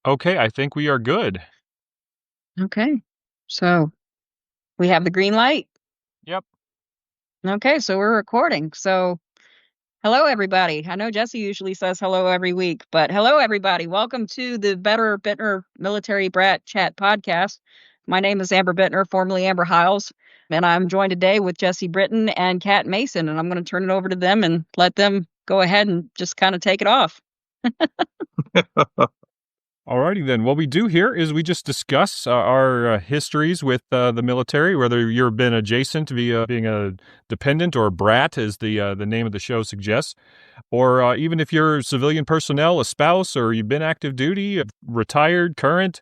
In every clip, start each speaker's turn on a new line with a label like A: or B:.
A: Okay, I think we are good.
B: Okay. So we have the green light.
A: Yep.
B: Okay, so we're recording. So hello, everybody. I know Jesse usually says hello every week, but hello, everybody. Welcome to the Better Bittner Military Brat Chat podcast. My name is Amber Bittner, formerly Amber Hiles, and I'm joined today with Jesse Britton and Kat Mason. And I'm going to turn it over to them and let them go ahead and just kind of take it off.
A: Alrighty then. What we do here is we just discuss our histories with the military, whether you've been adjacent via being a dependent or brat, as the name of the show suggests, or even if you're civilian personnel, a spouse, or you've been active duty, retired, current.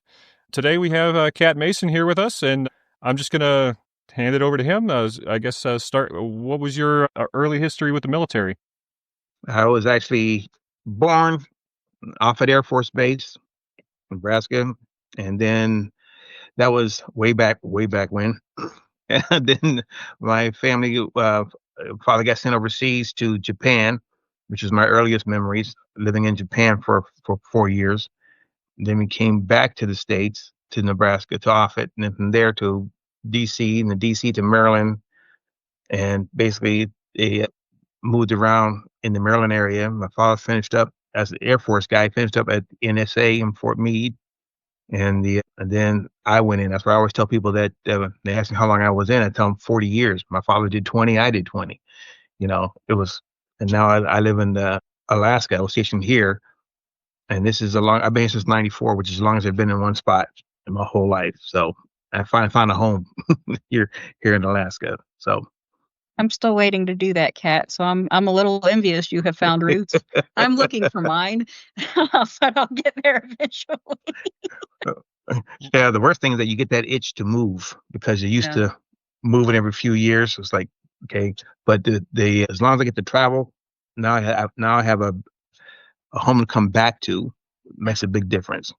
A: Today we have Cat Mason here with us, and I'm just gonna hand it over to him. I guess start. What was your early history with the military?
C: I was actually born off at Air Force Base, Nebraska, and then that was way back when. And then my family, father got sent overseas to Japan, which is my earliest memories, living in Japan for 4 years. Then we came back to the States, to Nebraska, to Offutt, and then from there to DC, and then DC to Maryland. And basically, they moved around in the Maryland area. My father finished up as an Air Force guy, finished up at NSA in Fort Meade, and then I went in. That's why I always tell people that they ask me how long I was in. I tell them 40 years. My father did 20, I did 20. It was, and now I live in Alaska. I was stationed here, and this is a long. I've been here since '94, which is as long as I've been in one spot in my whole life. So I finally found a home here here in Alaska. So
B: I'm still waiting to do that, Kat. So I'm a little envious you have found roots. I'm looking for mine, but I'll get there eventually.
C: yeah, the worst thing is that you get that itch to move because you're used
B: Yeah.
C: to moving every few years. It's like, okay, but the as long as I get to travel, now I have a home to come back to. Makes a big difference.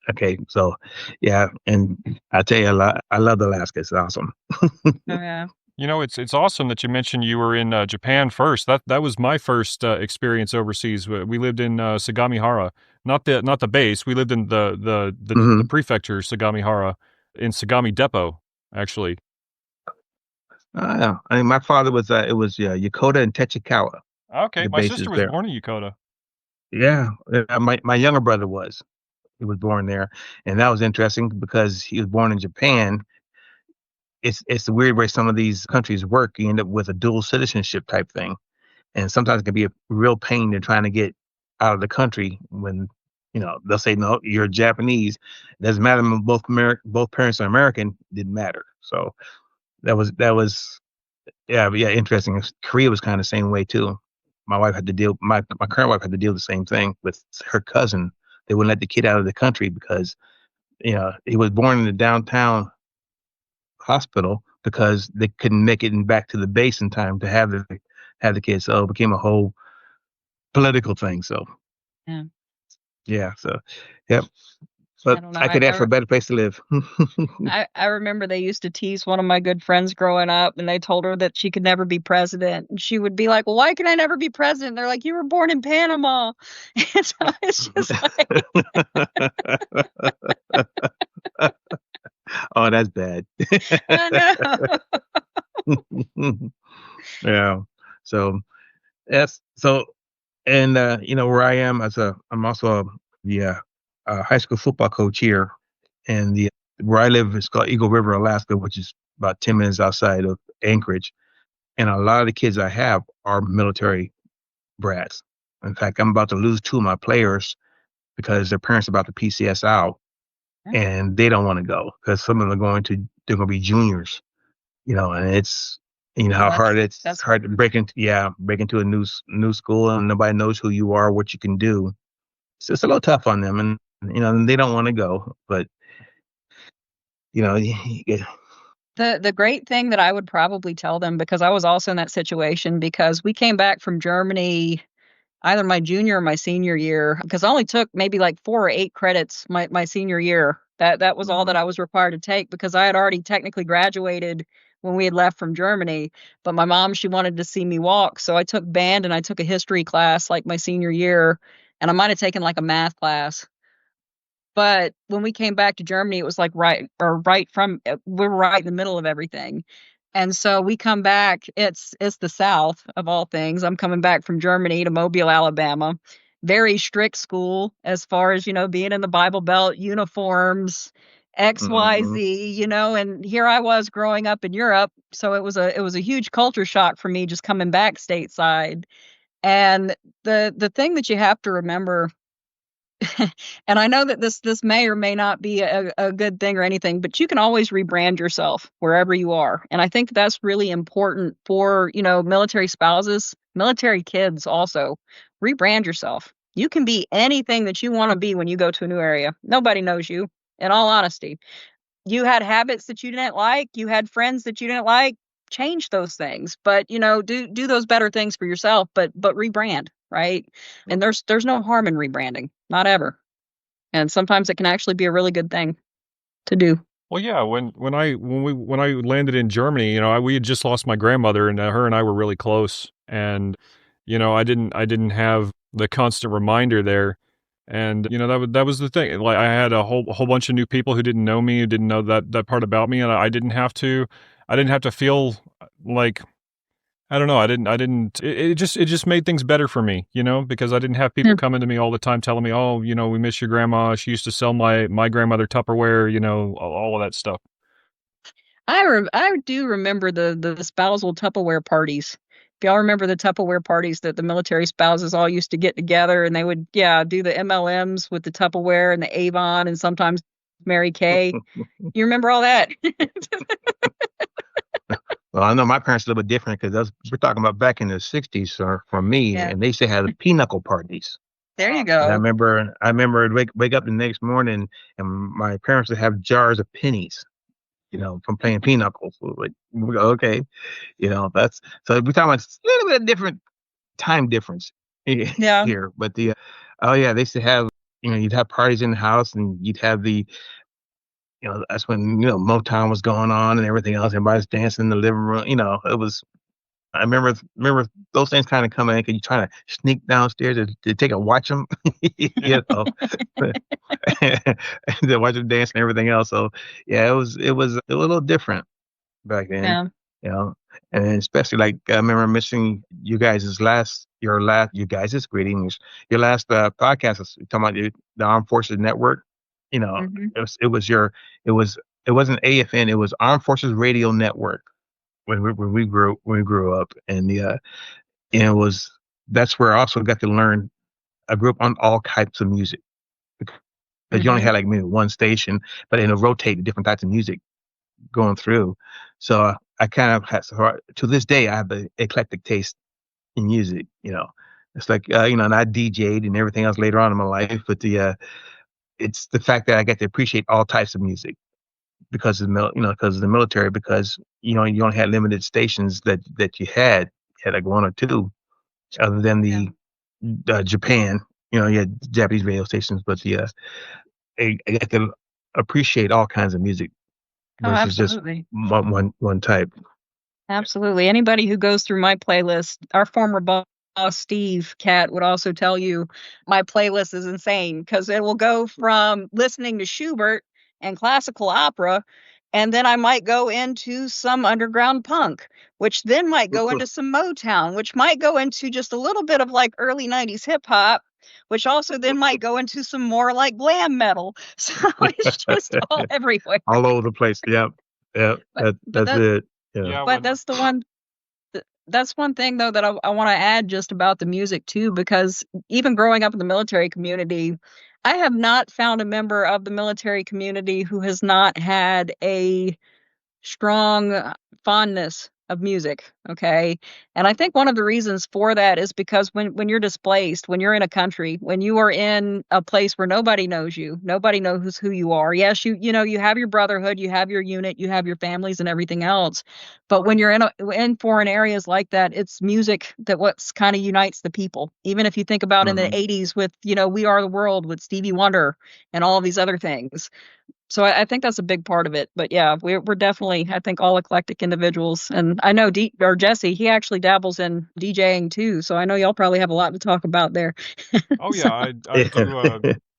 C: Okay, so yeah, and I tell you, I love Alaska. It's awesome.
B: Oh, yeah.
A: You know, it's awesome that you mentioned you were in Japan first. That was my first experience overseas. We lived in Sagamihara, not the base. We lived in the
C: Hmm.
A: prefecture Sagamihara in Sagami Depot, actually.
C: Yeah, I mean, my father was it was Yokota and Tachikawa,
A: Okay,
C: the
A: my sister
C: bases
A: was
C: there.
A: born in Yokota.
C: Yeah, my younger brother was. He was born there, and that was interesting because he was born in Japan. It's the weird way some of these countries work. You end up with a dual citizenship type thing, and sometimes it can be a real pain in trying to get out of the country when they'll say no, you're Japanese. It doesn't matter when both parents are American. Didn't matter. So that was yeah, interesting. Korea was kind of the same way too. My current wife had to deal with the same thing with her cousin. They wouldn't let the kid out of the country because he was born in the downtown hospital because they couldn't make it back to the base in time to have the kid. So it became a whole political thing. So
B: Yeah.
C: yeah, so yep.
B: I
C: But
B: don't know.
C: I could ask for a better place to live.
B: I remember they used to tease one of my good friends growing up, and they told her that she could never be president. And she would be like, "Well, why can I never be president?" They're like, "You were born in Panama." And so it's just like,
C: Oh, that's bad.
B: I know.
C: Yeah. So yes. So and where I am I'm also a high school football coach here, and the where I live is called Eagle River, Alaska, which is about 10 minutes outside of Anchorage. And a lot of the kids I have are military brats. In fact, I'm about to lose two of my players because their parents are about to PCS out, and they don't want to go because some of them they're going to be juniors, and it's
B: Oh,
C: how hard it's
B: that's
C: hard to break into a new school and nobody knows who you are, what you can do. So it's a little tough on them, and and they don't want to go, but you know,
B: the great thing that I would probably tell them, because I was also in that situation, because we came back from Germany either my junior or my senior year, because I only took maybe like 4 or 8 credits my senior year. That was all that I was required to take because I had already technically graduated when we had left from Germany. But my mom, she wanted to see me walk, so I took band and I took a history class like my senior year, and I might have taken like a math class. But when we came back to Germany, it was like we were right in the middle of everything. And so we come back, it's the South of all things. I'm coming back from Germany to Mobile, Alabama. Very strict school as far as, being in the Bible Belt, uniforms,
C: Hmm.
B: XYZ, and here I was growing up in Europe, so it was a huge culture shock for me just coming back stateside. And the thing that you have to remember, and I know that this may or may not be a good thing or anything, but you can always rebrand yourself wherever you are. And I think that's really important for, military spouses, military kids also. Rebrand yourself. You can be anything that you want to be when you go to a new area. Nobody knows you, in all honesty. You had habits that you didn't like, you had friends that you didn't like, change those things. But, do those better things for yourself, but rebrand, right? And there's no harm in rebranding, not ever. And sometimes it can actually be a really good thing to do.
A: Well, yeah, when I landed in Germany, we had just lost my grandmother, and her and I were really close, and I didn't have the constant reminder there, and that was the thing. Like I had a whole bunch of new people who didn't know me, who didn't know that part about me, and I didn't have to feel like I don't know. It just made things better for me, because I didn't have people
B: Yeah.
A: coming to me all the time telling me, oh, we miss your grandma. She used to sell my grandmother Tupperware, all of that stuff.
B: I do remember the spousal Tupperware parties. If y'all remember the Tupperware parties that the military spouses all used to get together, and they would, yeah, do the MLMs with the Tupperware and the Avon and sometimes Mary Kay. You remember all that?
C: Well, I know my parents are a little bit different because we're talking about back in the '60s for me,
B: Yeah.
C: and they used to have the pinochle parties.
B: There you
C: And
B: go.
C: I remember I'd wake up the next morning, and my parents would have jars of pennies, from playing pinochle. So like, we go, okay, that's so we're talking about a little bit of different time difference
B: Yeah.
C: here. But oh yeah, they used to have, you'd have parties in the house, and you'd have that's when Motown was going on and everything else. Everybody's dancing in the living room. It was. I remember those things kind of coming in because you try to sneak downstairs to take a watch them, you know, and to watch them dance and everything else. So yeah, it was a little different back then,
B: Yeah.
C: you know, and especially like I remember missing you guys' greetings, your last podcast was talking about the Armed Forces Network.
B: Hmm.
C: It was it wasn't AFN, it was Armed Forces Radio Network when we grew up, and it was that's where I also got to learn. I grew up on all types of music because you only
B: Hmm.
C: had like maybe one station, but it'll rotate different types of music going through. So I kind of had to this day I have an eclectic taste in music. It's like and I DJ'd and everything else later on in my life, but it's the fact that I get to appreciate all types of music because of because of the military, because you only had limited stations that you had. You had like one or two, other than
B: Yeah.
C: the Japan. You had Japanese radio stations, but I get to appreciate all kinds of music
B: Oh,
C: versus just
B: absolutely.
C: one type.
B: Absolutely. Anybody who goes through my playlist, our former boss, Steve Cat, would also tell you my playlist is insane because it will go from listening to Schubert and classical opera, and then I might go into some underground punk, which then might go into some Motown, which might go into just a little bit of like early 90s hip hop, which also then might go into some more like glam metal. So it's just all everywhere.
C: All over the place. Yep, yep.
B: But but
C: That's
B: that
C: it. Yeah.
A: Yeah,
B: but
A: when
B: that's the one that's one thing though that I want to add just about the music too, because even growing up in the military community, I have not found a member of the military community who has not had a strong fondness of music, okay? And I think one of the reasons for that is because when you're displaced, when you're in a country, when you are in a place where nobody knows you, nobody knows who you are. Yes, you have your brotherhood, you have your unit, you have your families and everything else. But when you're in foreign areas like that, it's music that what's kind of unites the people. Even if you think about in the
C: Mhm.
B: 80s with, We Are the World with Stevie Wonder and all of these other things. So I think that's a big part of it. But yeah, we're definitely, I think, all eclectic individuals. And I know Jesse, he actually dabbles in DJing too. So I know y'all probably have a lot to talk about there.
A: Oh
B: So
A: yeah,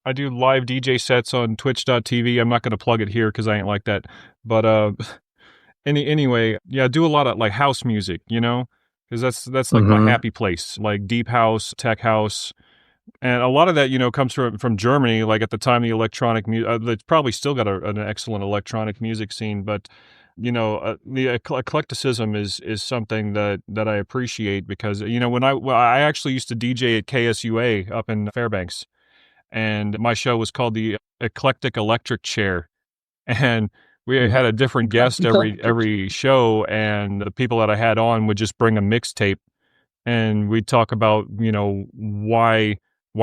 C: Yeah.
A: I do live DJ sets on twitch.tv. I'm not going to plug it here because I ain't like that. But anyway, yeah, I do a lot of like house music, you know, because that's like my
C: Mm-hmm.
A: happy place, like deep house, tech house. And a lot of that, you know, comes from Germany. Like at the time, the electronic music, it's probably still got an excellent electronic music scene. But you know, the eclecticism is something that I appreciate because you know when I actually used to DJ at KSUA up in Fairbanks, and my show was called the Eclectic Electric Chair, and we had a different guest every show, and the people that I had on would just bring a mixtape and we'd talk about, you know, why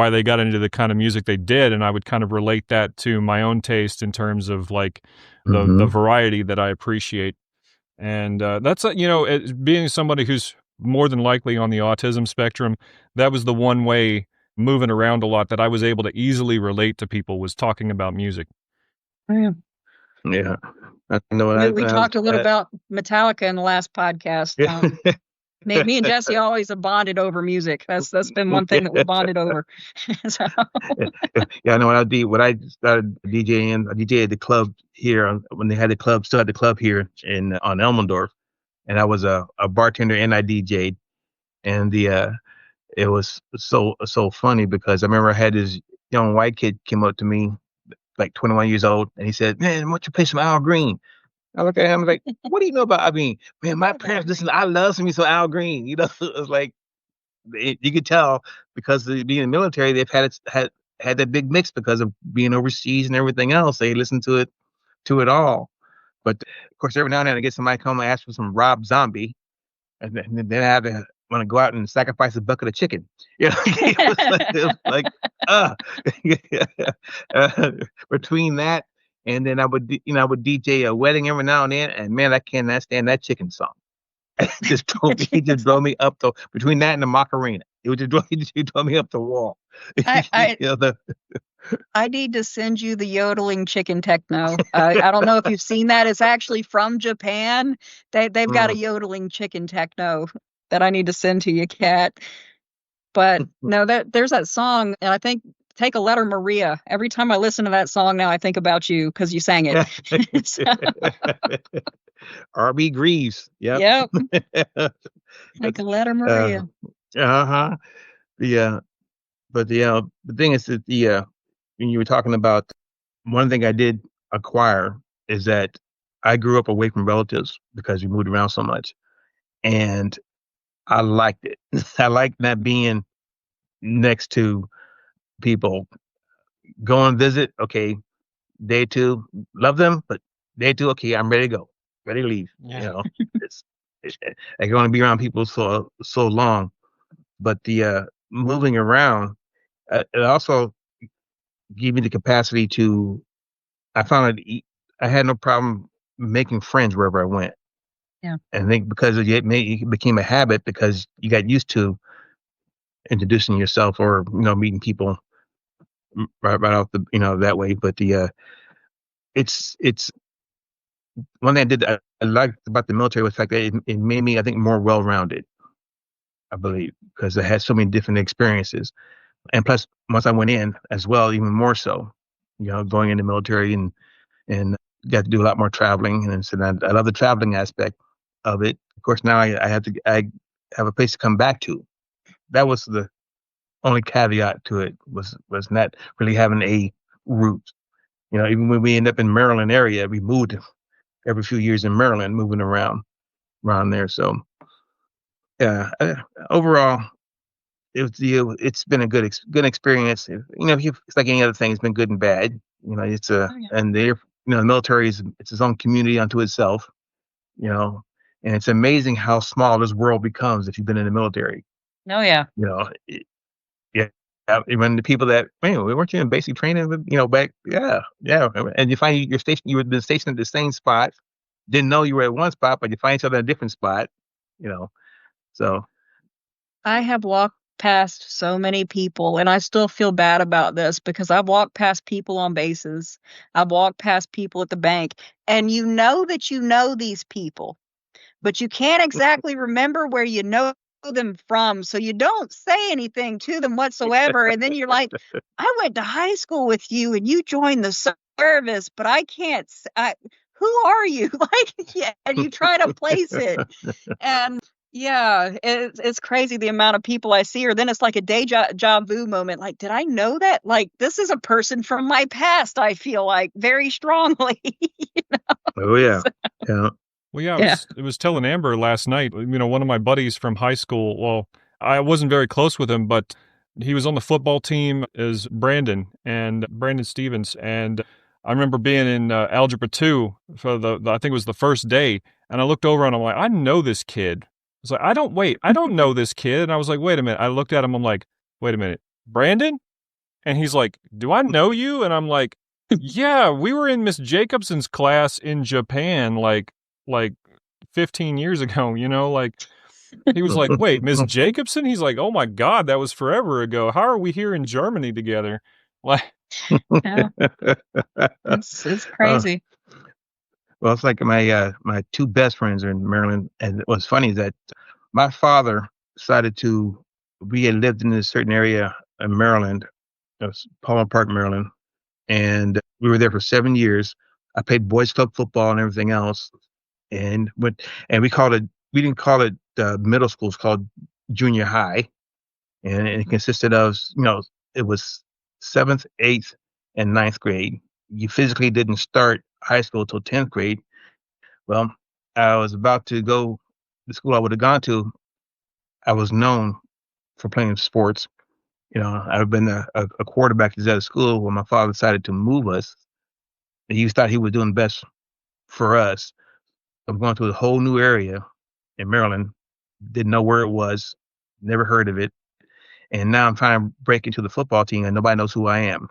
A: they got into the kind of music they did, and I would kind of relate that to my own taste in terms of like the
C: Mm-hmm.
A: variety that I appreciate. And that's you know, being somebody who's more than likely on the autism spectrum, that was the one way moving around a lot that I was able to easily relate to people was talking about music.
B: Yeah.
C: Yeah. I know when
B: We talked a little about Metallica in the last podcast. Me and Jesse always have bonded over music. That's been one thing that we bonded over. So,
C: Yeah, I know when I started DJing, I DJed at the club here when they had the club, still had the club here in on Elmendorf, and I was a bartender and I DJ'd, and it was so funny because I remember I had this young white kid came up to me like 21 years old, and he said, "Man, why don't you play some Al Green?" I look at him like, "What do you know about Al Green?" Man, my parents listen. I love some Al Green. You know, it's like you could tell because of being in the military, they've had that big mix because of being overseas and everything else. They listen to it all. But of course, every now and then I get somebody come and ask for some Rob Zombie, and then I have to want to go out and sacrifice a bucket of chicken. You know, it was like uh, uh, between that and then I would DJ a wedding every now and then, and man, I cannot stand that chicken song. He just drove me up the between that and the Macarena. It would just he drove me up the wall.
B: I
C: You know, the
B: I need to send you the yodeling chicken techno. I don't know if you've seen that. It's actually from Japan. They've got a
C: mm,
B: yodeling chicken techno that I need to send to you, Kat. But no, there's that song, and I think "Take a Letter, Maria." Every time I listen to that song now, I think about you because you sang it. So,
C: RB Greaves. Yep.
B: yep, "Take a
C: That's
B: Letter,
C: uh
B: Maria."
C: uh-huh. The but the thing is that when you were talking about one thing I did acquire is that I grew up away from relatives because we moved around so much. And I liked it. I liked not being next to people. Go and visit. Okay, day two, love them, but day two, okay, I'm ready to go, ready to leave. You
A: Yeah.
C: know, it's, I can only be around people so long. But the moving around, it also gave me the capacity to. I found I had no problem making friends wherever I went.
B: Yeah.
C: And I think because it became a habit because you got used to introducing yourself or meeting people right off the that way. But it's one thing I liked about the military was the fact that it made me I think more well rounded. I believe because I had so many different experiences, and plus once I went in as well, even more so. Going in the military and got to do a lot more traveling, and so I love the traveling aspect of it. Of course, now I have a place to come back to. That was the only caveat to it was not really having a route. Even when we end up in Maryland area, we moved every few years in Maryland, moving around there. So, yeah, overall, it's been a good experience. It's like any other thing. It's been good and bad. It's a
B: Oh, yeah.
C: and the military is it's its own community unto itself. You know, and it's amazing how small this world becomes if you've been in the military.
B: Oh, yeah.
C: You know, Yeah. Even the people that, man, weren't you in basic training? Back, yeah. And you find you've been stationed at the same spot, didn't know you were at one spot, but you find each other at a different spot, you know. So,
B: I have walked past so many people, and I still feel bad about this because I've walked past people on bases. I've walked past people at the bank, and you know that you know these people, but you can't exactly remember where you know them from, so you don't say anything to them whatsoever, and then you're like, "I went to high school with you, and you joined the service, but I can't who are you?" Like, yeah, and you try to place it, and yeah, it's crazy the amount of people I see, or then it's like a deja vu moment, like, "Did I know that?" Like, this is a person from my past, I feel like, very strongly.
C: Oh yeah,
B: So
C: yeah.
A: Well, yeah,
B: yeah.
A: it was telling Amber last night, one of my buddies from high school, well, I wasn't very close with him, but he was on the football team as Brandon Stevens, and I remember being in algebra 2 for I think it was the first day, and I looked over and I'm like, I know this kid. I was like, I don't know this kid. And I was like, wait a minute. I looked at him, I'm like, wait a minute, Brandon? And he's like, do I know you? And I'm like, yeah, we were in Miss Jacobson's class in Japan, like 15 years ago, like he was like, "Wait, Miss Jacobson?" He's like, "Oh my god, that was forever ago. How are we here in Germany together?" Like,
B: Yeah, it's
C: uh,
B: crazy.
C: well, it's like my two best friends are in Maryland, and what's funny is that my father decided to. We had lived in a certain area in Maryland, Palmer Park, Maryland, and we were there for 7 years. I played boys club football and everything else, and went and we didn't call it middle school. It's called junior high, and it consisted of it was seventh, eighth, and ninth grade. You physically didn't start high school till 10th grade. Well, I was about to go the school I would have gone to. I was known for playing sports. I've been a quarterback at that school when my father decided to move us. He thought he was doing best for us. I'm going to a whole new area in Maryland. Didn't know where it was. Never heard of it. And now I'm trying to break into the football team, and nobody knows who I am.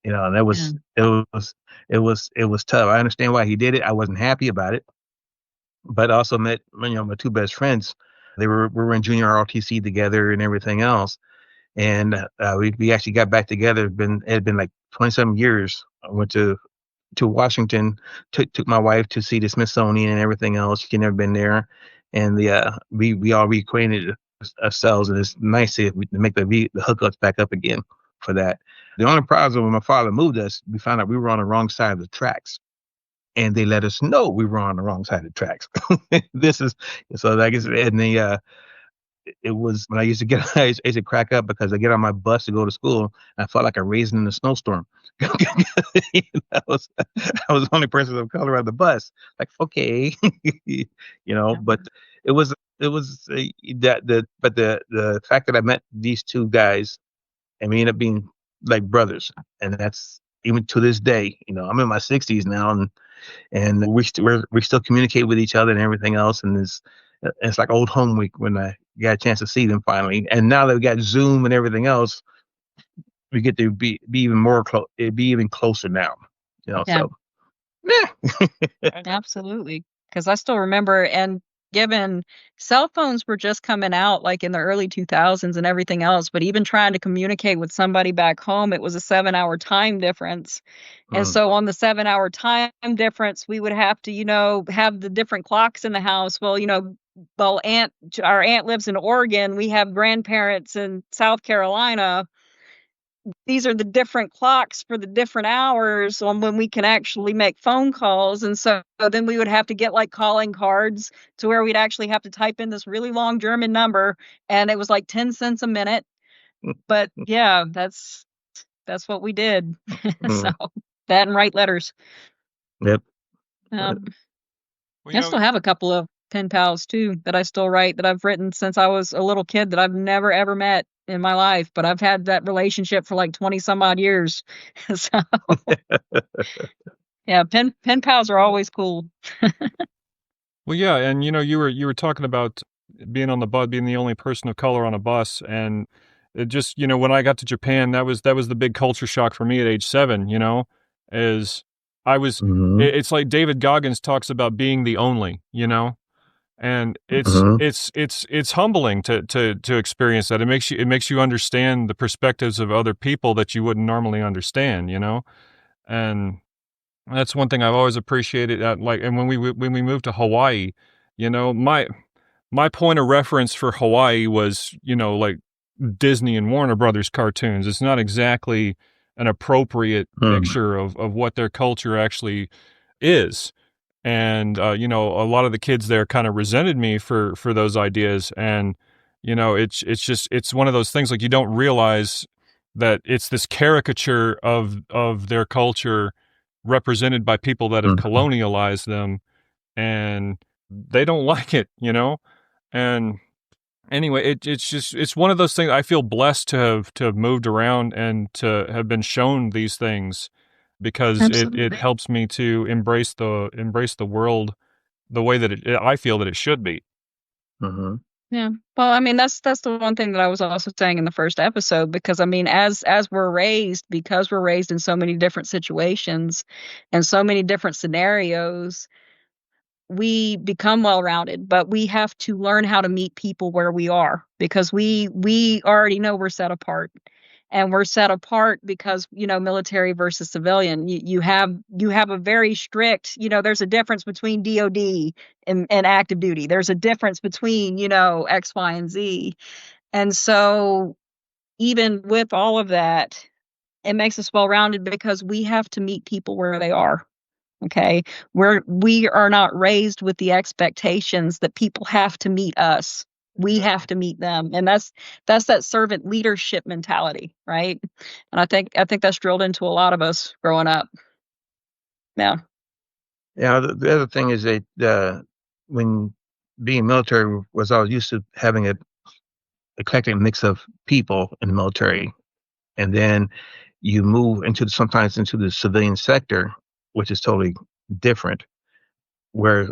C: And that
B: Yeah,
C: was it was tough. I understand why he did it. I wasn't happy about it, but I also met my two best friends. We were in junior ROTC together and everything else, and we actually got back together. It had been like 27 years. I went to Washington, took my wife to see the Smithsonian and everything else. She'd never been there, and we all reacquainted ourselves, and it's nice to make the hookups back up again for that. The only problem when my father moved us, we found out we were on the wrong side of the tracks, and they let us know we were on the wrong side of the tracks. This is so I guess, and it was when I used to I used to crack up because I get on my bus to go to school. And I felt like a raisin in a snowstorm. I was the only person of color on the bus. Like, okay,
B: yeah,
C: but the fact that I met these two guys and we ended up being like brothers, and that's even to this day. I'm in my 60s now, and we still communicate with each other and everything else, and it's like old home week when I got a chance to see them finally. And now that we got Zoom and everything else, we get to be even more close, be even closer now.
B: yeah,
C: So yeah.
B: absolutely. Because I still remember, and given cell phones were just coming out like in the early 2000s and everything else, but even trying to communicate with somebody back home, it was a 7-hour time difference. And
C: Mm,
B: so on the 7-hour time difference, we would have to, have the different clocks in the house. Well, our aunt lives in Oregon. We have grandparents in South Carolina. These are the different clocks for the different hours on when we can actually make phone calls. And so then we would have to get like calling cards to where we'd actually have to type in this really long German number, and it was like 10 cents a minute. But yeah, that's what we did. So
C: mm,
B: that and write letters.
C: yep.
B: Um,
A: well,
B: I still have a couple of pen pals too that I still write, that I've written since I was a little kid, that I've never ever met in my life, but I've had that relationship for like 20 some odd years. So yeah, pen pals are always cool.
A: well, yeah, and you were talking about being on the bus, being the only person of color on a bus, and it just, when I got to Japan, that was the big culture shock for me at age 7. Is I was,
C: Hmm.
A: it's like David Goggins talks about being the only, and it's
C: Hmm.
A: it's it's it's humbling to experience that. It makes you understand the perspectives of other people that you wouldn't normally understand, and that's one thing I've always appreciated. Like, and when we moved to Hawaii, my my point of reference for Hawaii was, like Disney and Warner Brothers cartoons. It's not exactly an appropriate
C: Mm,
A: picture of what their culture actually is. And a lot of the kids there kind of resented me for those ideas. And it's one of those things, like, you don't realize that it's this caricature of their culture represented by people that have
C: mhm,
A: colonialized them, and they don't like it. And anyway, it's one of those things. I feel blessed to have moved around and to have been shown these things, because it
B: Absolutely.
A: helps me to embrace the world the way that I feel that it should be.
C: mhm,
B: Yeah. Well, I mean, that's the one thing that I was also saying in the first episode, because I mean, as we're raised, because we're raised in so many different situations and so many different scenarios, we become well-rounded, but we have to learn how to meet people where we are, because we already know we're set apart. And we're set apart because, military versus civilian. You have a very strict, there's a difference between DOD and active duty. There's a difference between, X, Y, and Z. And so even with all of that, it makes us well-rounded because we have to meet people where they are. Okay. We are not raised with the expectations that people have to meet us. We have to meet them. And that's that servant leadership mentality, right? And I think that's drilled into a lot of us growing up. Yeah.
C: yeah. The other thing is that when being military was I was used to having a eclectic mix of people in the military, and then you move into sometimes into the civilian sector, which is totally different, where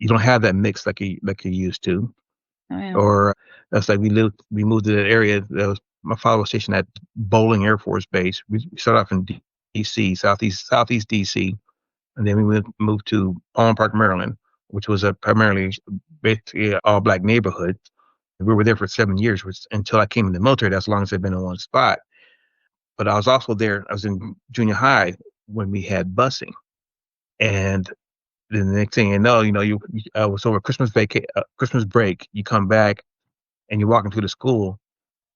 C: you don't have that mix like you used to.
B: Oh yeah.
C: Or that's like we moved to that area. That was my father was stationed at Bowling Air Force Base. We started off in D.C., Southeast D.C., and then we moved to Palm Park, Maryland, which was a primarily basically all black neighborhood. We were there for 7 years, which until I came in the military. That's as long as I've been in one spot. But I was also there. I was in junior high when we had busing, and then the next thing you was over Christmas break. You come back and you're walking through the school,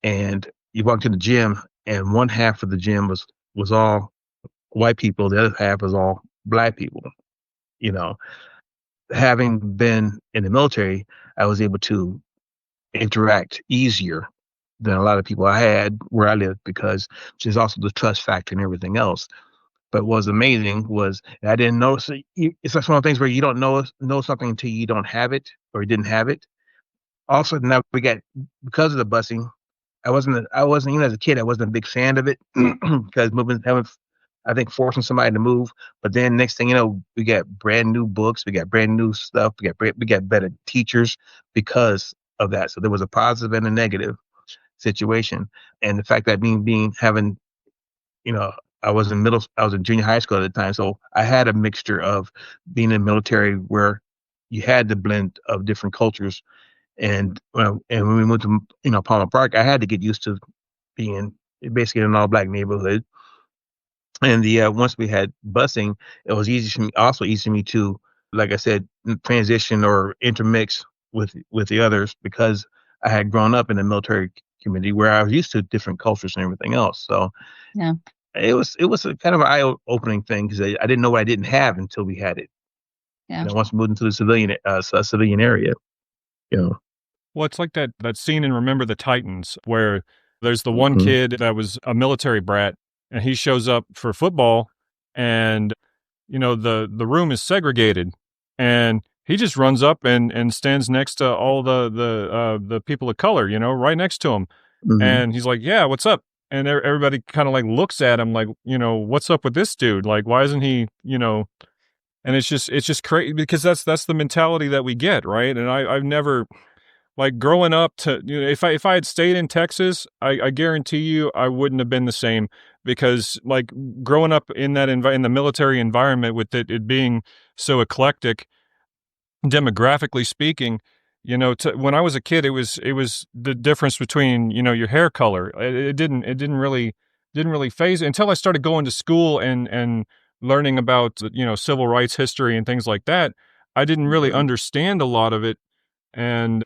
C: and you walk to the gym, and one half of the gym was all white people, the other half was all black people. You know, having been in the military, I was able to interact easier than a lot of people I had where I lived, because there's also the trust factor and everything else. But what was amazing was I didn't notice it. It's like one of the things where you don't know something until you don't have it or you didn't have it. Also, now we got because of the busing. I wasn't even as a kid. I wasn't a big fan of it because moving, having, I think forcing somebody to move. But then next thing you know, we got brand new books, we got brand new stuff, we got better teachers because of that. So there was a positive and a negative situation, and the fact that being having you know, I was in junior high school at the time, so I had a mixture of being in the military where you had the blend of different cultures, and when we moved to Palmer Park, I had to get used to being basically in an all black neighborhood. And the once we had busing, it was easy for me to, like I said, transition or intermix with the others because I had grown up in the military community where I was used to different cultures and everything else. So
B: Yeah.
C: it was a kind of an eye-opening thing because I didn't know what I didn't have until we had it.
B: Yeah.
C: Once we moved into the civilian area, you know.
A: Well, it's like that scene in Remember the Titans where there's the one
C: Mhm,
A: kid that was a military brat, and he shows up for football, and the room is segregated, and he just runs up and stands next to all the people of color, right next to him,
C: mhm,
A: and he's like, "Yeah, what's up?" And everybody kind of like looks at him like, "What's up with this dude? Like, why isn't he?" And it's just crazy because that's the mentality that we get, right? And I've never, like, growing up, if I had stayed in Texas, I guarantee you I wouldn't have been the same, because, like, growing up in in the military environment with it being so eclectic, demographically speaking, when I was a kid, it was the difference between, your hair color. It didn't really phase until I started going to school and learning about, civil rights history and things like that. I didn't really
C: mhm,
A: understand a lot of it, and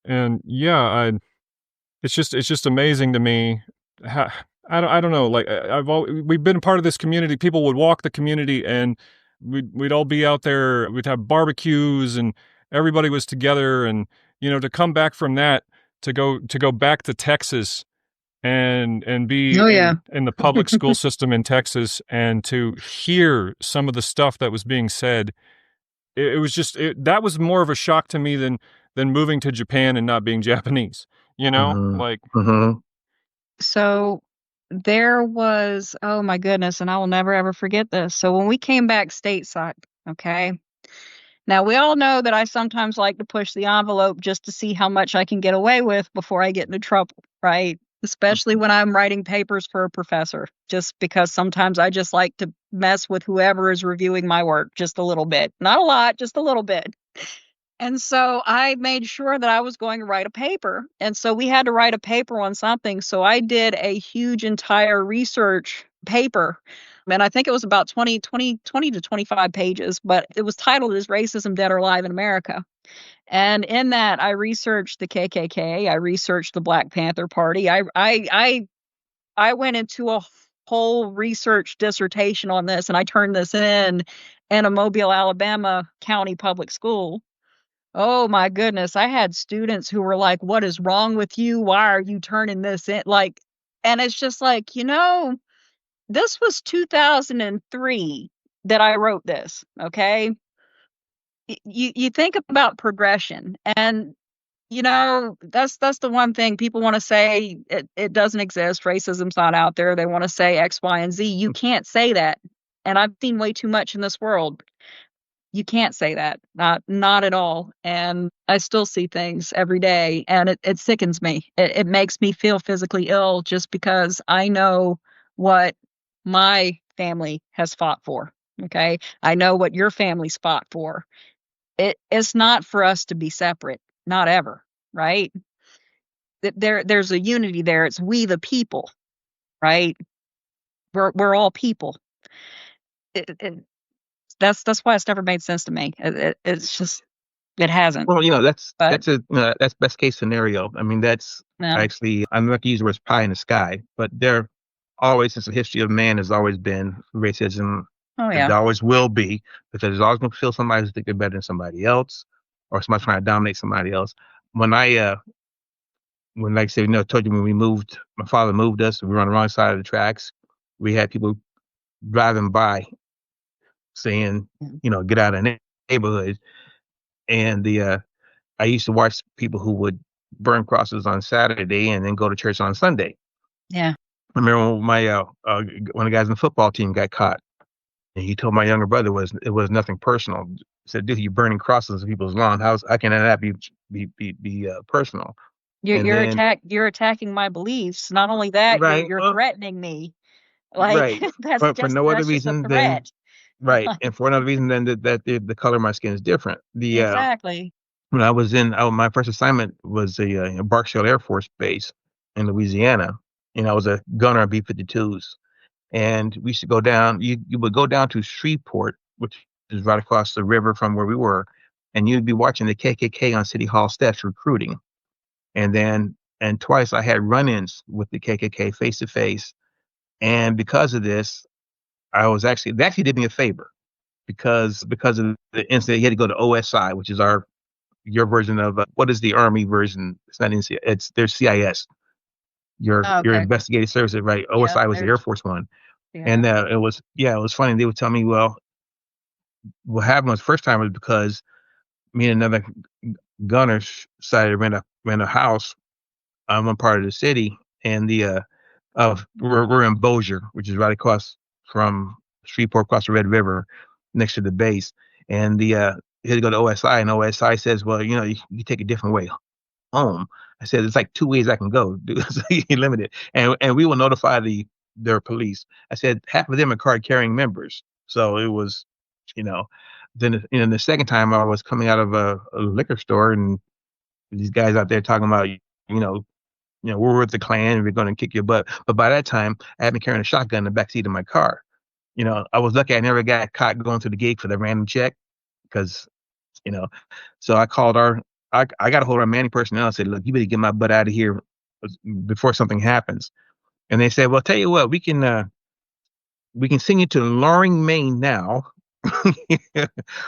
A: And yeah, it's just amazing to me. How, I don't know. Like we've been a part of this community. People would walk the community, and we'd all be out there. We'd have barbecues, and everybody was together. And to come back from that, to go back to Texas and be
B: Oh yeah.
A: in the public school system in Texas, and to hear some of the stuff that was being said, it was just that was more of a shock to me than moving to Japan and not being Japanese.
C: Mhm.
A: Like
C: Mhm.
B: So there was, oh my goodness, and I will never ever forget this. So when we came back stateside, okay. Now we all know that I sometimes like to push the envelope just to see how much I can get away with before I get into trouble, right? Especially when I'm writing papers for a professor, just because sometimes I just like to mess with whoever is reviewing my work just a little bit. Not a lot, just a little bit. And so I made sure that I was going to write a paper. And so we had to write a paper on something. So I did a huge entire research paper. And I think it was about 20 to 25 pages, but it was titled Is Racism Dead or Alive in America? And in that, I researched the KKK. I researched the Black Panther Party. I went into a whole research dissertation on this, and I turned this in a Mobile, Alabama county public school. Oh my goodness, I had students who were like, "What is wrong with you? Why are you turning this in?" Like, and it's just like, this was 2003 that I wrote this, okay? You think about progression, and that's the one thing people want to say, it doesn't exist, racism's not out there. They want to say X, Y, and Z. You can't say that. And I've seen way too much in this world. You can't say that. Not at all. And I still see things every day, and it sickens me. It makes me feel physically ill just because I know what my family has fought for. Okay. I know what your family's fought for. It's not for us to be separate. Not ever. Right. There's a unity there. It's we the people, right? We're all people. It, that's why it's never made sense to me. It's just it hasn't.
C: Well,
B: But
C: that's best case scenario. I mean, that's
B: no.
C: actually, I'm not gonna use the word pie in the sky, but there always, since the history of man, has always been racism.
B: Oh
C: And
B: yeah.
C: there always will be, because there's always gonna feel somebody who's think they're better than somebody else, or somebody trying to dominate somebody else. When I when like I said, I told you when we moved, my father moved us, we were on the wrong side of the tracks. We had people driving by saying,
B: Mm.
C: get out of the neighborhood. And I used to watch people who would burn crosses on Saturday and then go to church on Sunday.
B: Yeah.
C: I remember when one of the guys in the football team got caught, and he told my younger brother it was nothing personal. He said, "Dude, you're burning crosses on people's lawn. How can that be personal?" And then
B: You're attacking my beliefs. Not only that,
C: right,
B: you're
C: well,
B: threatening me. Like
C: right, for no other
B: that's just a
C: reason than
B: threat.
C: right,
B: Like,
C: and for another reason than that the color of my skin is different.
B: exactly.
C: When I was my first assignment was a Barksdale Air Force Base in Louisiana, and I was a gunner on B-52s. And we used to go down. You would go down to Shreveport, which is right across the river from where we were, and you'd be watching the KKK on City Hall steps recruiting. And twice I had run-ins with the KKK face to face. And because of this, they actually did me a favor because of the incident. You had to go to OSI, which is your version of what is the Army version? It's not NCIS. It's their CIS.
B: Oh,
C: Your
B: okay.
C: investigative services, right?
B: Yep.
C: OSI was the Air
B: There's
C: Force one.
B: yeah.
C: And it was funny. They would tell me, well, what happened was first time was because me and another gunner decided to rent a house on one part of the city, and we're in Bossier, which is right across from Shreveport, across the Red River, next to the base. And he had to go to OSI, and OSI says, well, you take a different way home. I said, it's like two ways I can go, dude. So you limit it, and we will notify their police. I said half of them are card carrying members, so it was, you know. Then the second time I was coming out of a liquor store, and these guys out there talking about, we're with the Klan and we're going to kick your butt. But by that time, I had been carrying a shotgun in the backseat of my car. I was lucky I never got caught going to the gate for the random check because, you know, so I called I got a hold of Manning personnel and said, look, you better get my butt out of here before something happens. And they said, well, tell you what, we can send you to Loring, Maine now,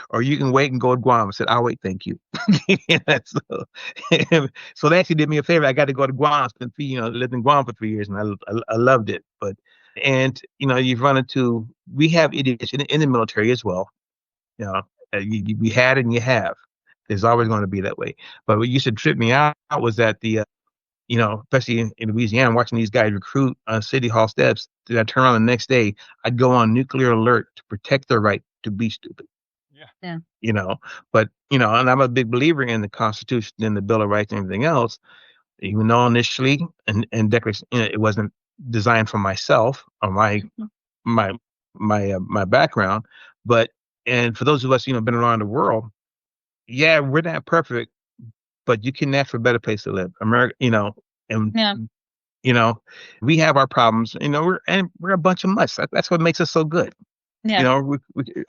C: or you can wait and go to Guam. I said, I'll wait, thank you. so, so they actually did me a favor. I got to go to Guam, lived in Guam for 3 years, and I loved it. But and you've run into we have idiots in the military as well. You know, we had and you have. There's always going to be that way. But what used to trip me out was that especially in Louisiana, watching these guys recruit on City Hall steps. Did I turn around the next day? I'd go on nuclear alert to protect their right to be stupid.
A: Yeah.
B: Yeah.
C: But and I'm a big believer in the Constitution and the Bill of Rights and everything else. Even though initially and Declaration, it wasn't designed for myself or my my background, but and for those of us been around the world, yeah, we're not perfect, but you can ask for a better place to live. America, and
B: Yeah.
C: you know, we have our problems. We're a bunch of mutts. That's what makes us so good.
B: Yeah.
C: We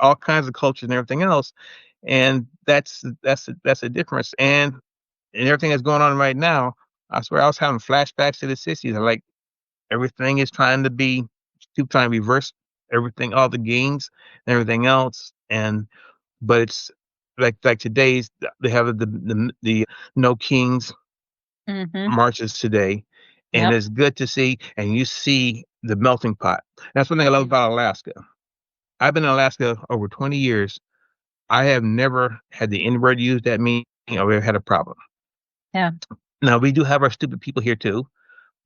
C: all kinds of cultures and everything else, and that's a difference. And everything that's going on right now, I swear I was having flashbacks to the '60s. Like everything is trying to reverse everything, all the gains and everything else, but it's like today's they have the no kings
B: Mm-hmm.
C: marches today, and
B: Yep.
C: it's good to see. And you see the melting pot. That's one thing I love about Alaska. I've been in Alaska over 20 years. I have never had the N word used at me or ever had a problem.
B: Yeah.
C: Now we do have our stupid people here too,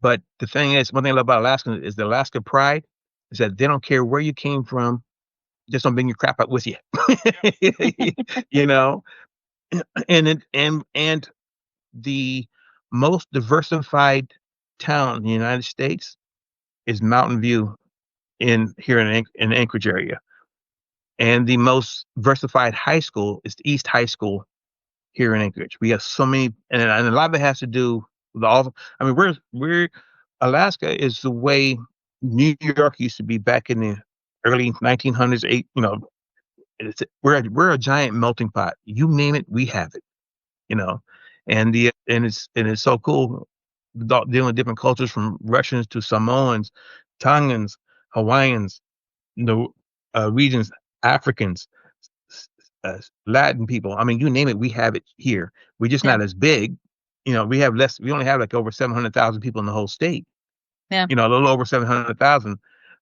C: but the thing is, one thing I love about Alaska is the Alaska pride is that they don't care where you came from, just don't bring your crap up with you. you know, and the most diversified town in the United States is Mountain View in here in Anchorage area, and the most diversified high school is the East High School here in Anchorage. We have so many, and a lot of it has to do with all. I mean, we're Alaska is the way New York used to be back in the early 1900s. We're a giant melting pot. You name it, we have it. You know, and it's so cool dealing with different cultures from Russians to Samoans, Tongans, Hawaiians, the regions, Africans, Latin people. I mean, you name it, we have it here. We're just
B: Yeah.
C: not as big. We have less. We only have like over 700,000 people in the whole state.
B: Yeah.
C: A little over 700,000,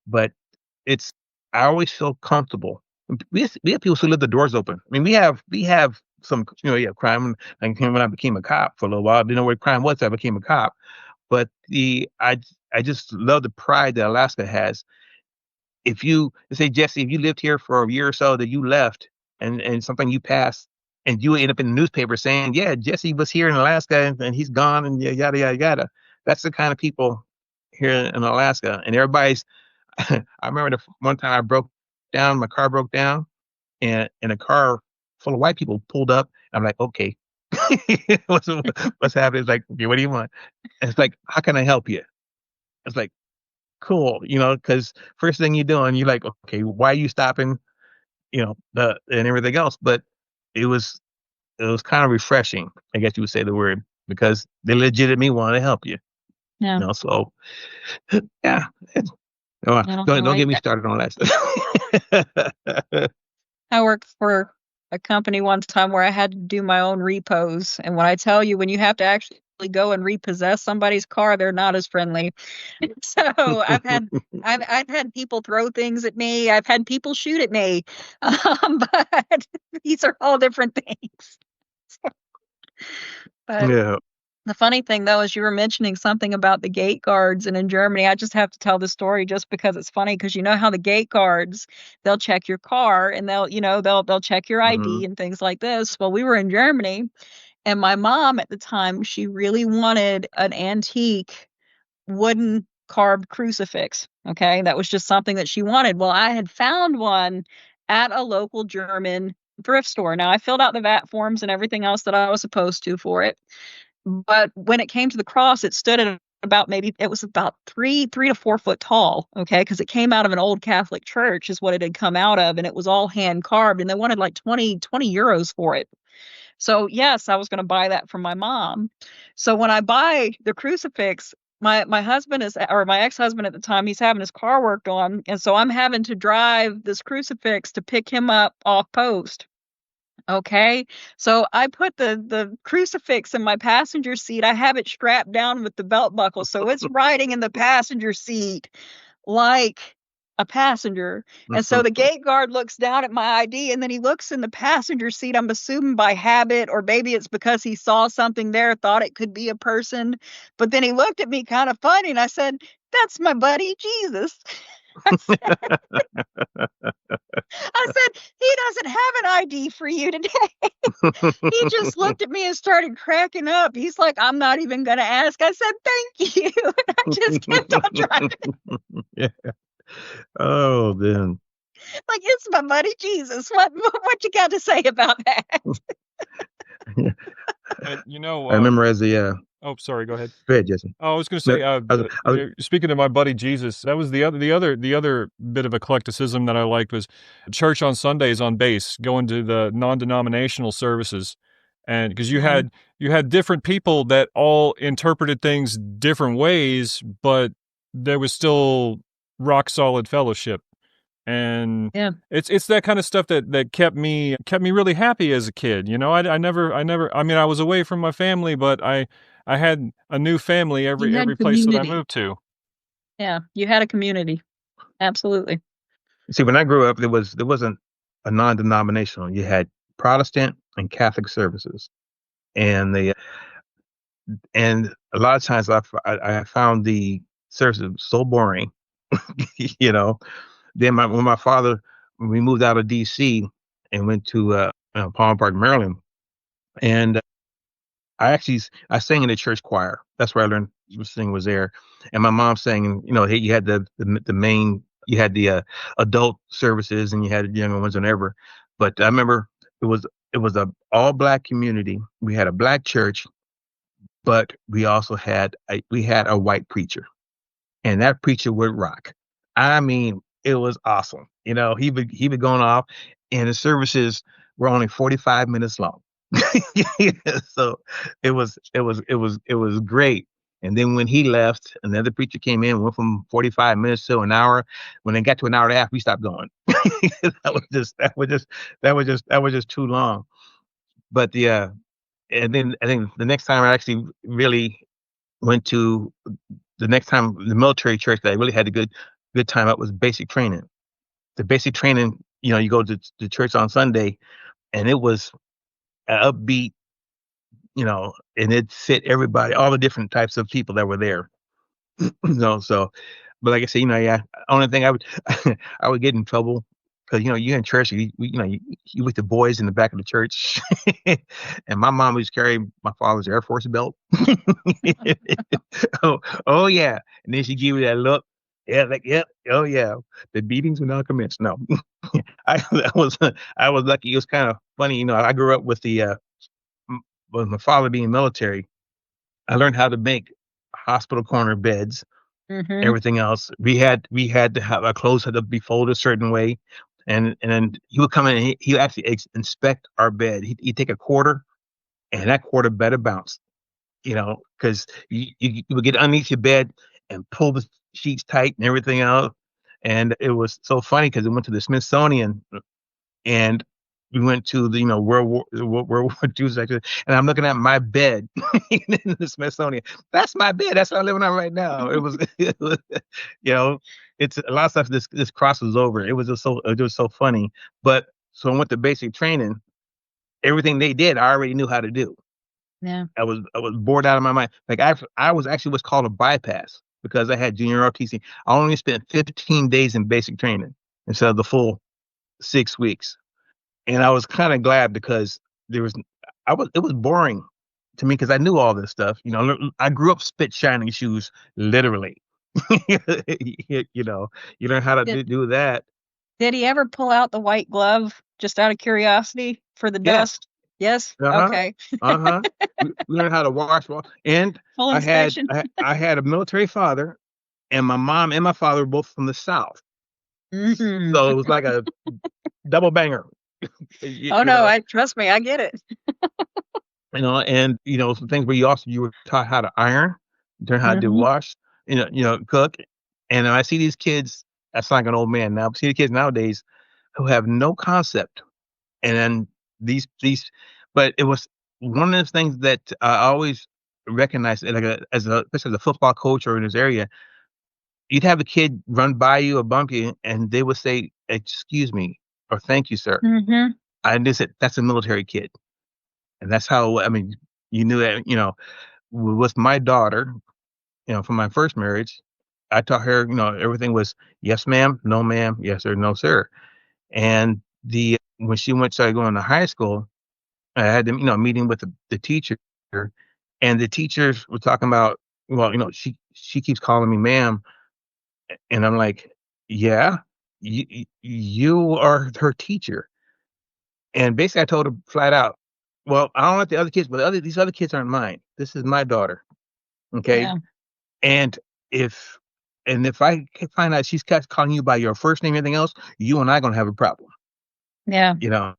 C: but it's. I always feel comfortable. We have people who leave the doors open. I mean, we have some crime. Like when I became a cop for a little while, I didn't know what crime was. I became a cop, but I just love the pride that Alaska has. If you say, Jesse, if you lived here for a year or so, that you left and something you passed, and you end up in the newspaper saying, yeah, Jesse was here in Alaska and he's gone and yada yada yada. That's the kind of people here in Alaska, and everybody's. I remember the one time I broke down, my car broke down, and a car full of white people pulled up. I'm like, okay, what's happening? It's like, okay, what do you want? And it's like, how can I help you? It's like, cool, because first thing you're doing, you're like, okay, why are you stopping? And everything else. But it was kind of refreshing, I guess you would say the word, because they legitimately want to help you.
B: Yeah.
C: So yeah. Don't get me started on that stuff.
B: I worked for a company one time where I had to do my own repos. And when I tell you, when you have to actually go and repossess somebody's car, they're not as friendly. So I've had people throw things at me. I've had people shoot at me. But these are all different things. But
C: Yeah.
B: the funny thing, though, is you were mentioning something about the gate guards, and in Germany, I just have to tell the story just because it's funny. Because you know how the gate guards, they'll check your car and they'll check your
C: Hmm.
B: ID and things like this. Well, we were in Germany, and my mom at the time, she really wanted an antique wooden carved crucifix. Okay, that was just something that she wanted. Well, I had found one at a local German thrift store. Now, I filled out the VAT forms and everything else that I was supposed to for it. But when it came to the cross, it stood at about maybe it was about 3 to 4 foot tall. Okay, because it came out of an old Catholic church, is what it had come out of, and it was all hand carved, and they wanted like 20 euros for it. So yes, I was going to buy that from my mom. So when I buy the crucifix, my husband is, or my ex-husband at the time, he's having his car worked on, and so I'm having to drive this crucifix to pick him up off post. Okay. So I put the crucifix in my passenger seat. I have it strapped down with the belt buckle, so it's riding in the passenger seat like a passenger. And so the gate guard looks down at my ID, and then he looks in the passenger seat. I'm assuming by habit, or maybe it's because he saw something there, thought it could be a person. But then he looked at me kind of funny, and I said, "That's my buddy Jesus." I said, I said, "He doesn't have an ID for you today." He just looked at me and started cracking up. He's like, "I'm not even going to ask." I said, "Thank you." And I just kept on driving.
C: Yeah. Oh, then.
B: Like, it's my buddy Jesus. What you got to say about that?
A: And,
C: I remember as a
A: oh, sorry, go ahead.
C: go ahead, Jason.
A: Oh, I was going to
C: No,
A: say,
C: I was
A: speaking of my buddy Jesus, that was the other bit of eclecticism that I liked was church on Sundays on base, going to the non-denominational services, and because you had different people that all interpreted things different ways, but there was still rock solid fellowship. And
B: Yeah.
A: it's that kind of stuff that kept me really happy as a kid. I never I mean, I was away from my family, but I had a new family
B: You had
A: every place that I
B: community.
A: moved to.
B: Yeah. You had a community. Absolutely.
C: See, when I grew up, there wasn't a non-denominational. You had Protestant and Catholic services, and and a lot of times I found the services so boring. you know. Then when my father, when we moved out of D.C. and went to Palm Park, Maryland, and I sang in the church choir. That's where I learned singing was there. And my mom sang, and hey, you had the main, you had the adult services, and you had the younger ones, and whatever. But I remember it was a all black community. We had a black church, but we also had a white preacher, and that preacher would rock. I mean, it was awesome. He would going off, and the services were only 45 minutes long. So it was great. And then when he left, and the other preacher came in, went from 45 minutes to an hour. When they got to an hour and a half, we stopped going. That was just too long. But and then I think the next time I actually really went to the next time the military church that I really had a good time at was basic training. The basic training, you go to church on Sunday, and it was upbeat, and it fit everybody, all the different types of people that were there. So, but like I said, yeah, only thing I would I would get in trouble because you're in church, you with the boys in the back of the church, and my mom was carrying my father's Air Force belt. oh yeah, and then she gave me that look. Yeah, like yep, oh yeah, the beatings will now commence. No, I was lucky. It was kind of funny, I grew up with with my father being military. I learned how to make hospital corner beds,
B: Mm-hmm.
C: everything else. We had to have our clothes had to be folded a certain way, and then he would come in and he would actually inspect our bed. He'd take a quarter, and that quarter better bounce, because you would get underneath your bed and pull the sheets tight and everything else. And it was so funny because we went to the Smithsonian, and we went to the World War II section, and I'm looking at my bed in the Smithsonian. That's my bed. That's what I'm living on right now. It's a lot of stuff. This crosses over. It was so funny. But so I went to basic training. Everything they did, I already knew how to do.
B: Yeah.
C: I was bored out of my mind. Like I was actually what's called a bypass because I had junior ROTC. I only spent 15 days in basic training instead of the full 6 weeks. And I was kind of glad because it was boring to me because I knew all this stuff. I grew up spit shining shoes, literally. You learn how to
B: Did
C: do that.
B: did he ever pull out the white glove just out of curiosity for the
C: Yeah.
B: dust? Yes?
C: Uh-huh.
B: Okay.
C: Uh-huh. We learned how to wash. And
B: Full
C: I had
B: inspection.
C: I had a military father, and my mom and my father were both from the South.
B: Mhm.
C: So it was like a double banger.
B: Oh, no, I trust me, I get it.
C: and some things where you were taught how to iron, learn how to do
B: Mhm.
C: wash, cook. And I see these kids. That's like an old man now. I see the kids nowadays who have no concept. And then these, but it was one of those things that I always recognized, like especially as a football coach or in this area, you'd have a kid run by you or bump you, and they would say, "Excuse me," or "Thank you, sir."
B: Mhm.
C: I just said, "That's a military kid," and that's how I mean, you knew that. With my daughter, from my first marriage, I taught her, everything was yes, ma'am, no, ma'am, yes or no, sir. And the when she started going to high school, I had them, meeting with the teacher, and the teachers were talking about, well, she keeps calling me ma'am, and I'm like, yeah, you are her teacher. And basically, I told her flat out, well, I don't like the other kids, but these other kids aren't mine. This is my daughter, okay?
B: Yeah.
C: And if if I can find out she's calling you by your first name and everything else, you and I gonna have a problem,
B: Yeah.
C: you know.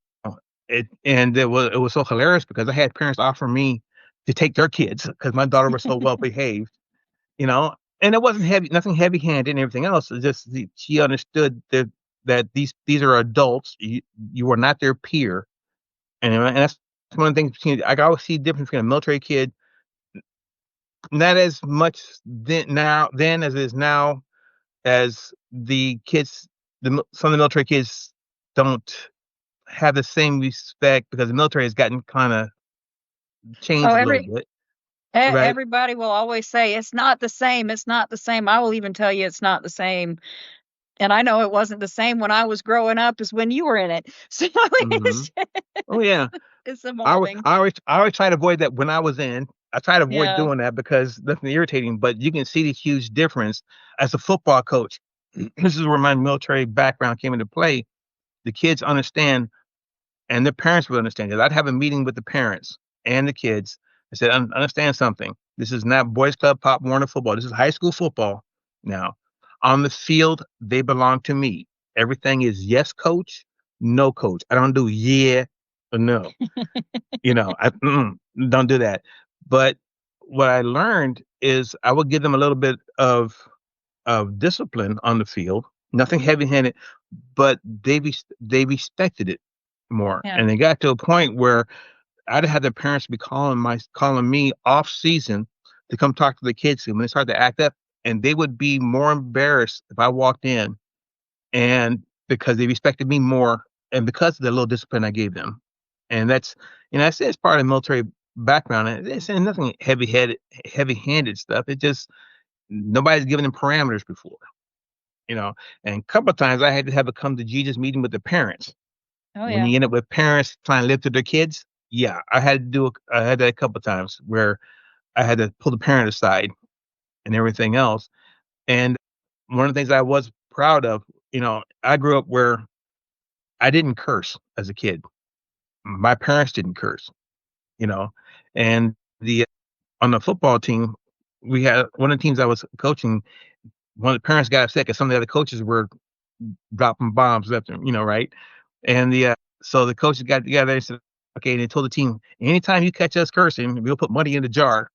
C: It was so hilarious because I had parents offer me to take their kids because my daughter was so well behaved, you know. And it wasn't nothing heavy handed and everything else. It's just she understood that these are adults. You are not their peer, and that's one of the things between I always see the difference between a military kid, not as much then as it is now, as the kids, some of the military kids don't have the same respect because the military has gotten kind of
B: Oh,
C: changed a little bit, right?
B: everybody will always say, "It's not the same, it's not the same." I will even tell you it's not the same, and I know it wasn't the same when I was growing up as when you were in it. So,
C: Hmm.
B: it's
C: Oh yeah,
B: it's
C: I always,
B: evolving.
C: I always, I always try to avoid that when I was in. I try to avoid
B: Yeah.
C: doing that because nothing irritating. But you can see the huge difference as a football coach. This is where my military background came into play. The kids understand and the parents would understand it. I'd have a meeting with the parents and the kids. I said, Understand something. This is not boys club, pop Warner football. This is high school football now. On the field, they belong to me. Everything is yes, coach, no, coach. I don't do yeah or no. Don't do that. But what I learned is I would give them a little bit of discipline on the field, nothing heavy-handed, but they respected it more,
B: Yeah.
C: and they got to a point where I'd had the parents be calling me off season to come talk to the kids, and when they started to act up, and they would be more embarrassed if I walked in, and because they respected me more, and because of the little discipline I gave them, and that's I say it's part of the military background, and it's nothing heavy-handed stuff. It just nobody's given them parameters before, you know. And a couple of times I had to have a come to Jesus meeting with the parents.
B: Oh,
C: When
B: yeah.
C: you end up with parents trying to live through their kids, yeah, I had that a couple of times where I had to pull the parent aside and everything else. And one of the things I was proud of, I grew up where I didn't curse as a kid. My parents didn't curse, you know, and the on the football team, we had one of the teams I was coaching. One of the parents got upset because some of the other coaches were dropping bombs left and right? And so the coaches got together and said, "Okay," and they told the team, "Anytime you catch us cursing, we'll put money in the jar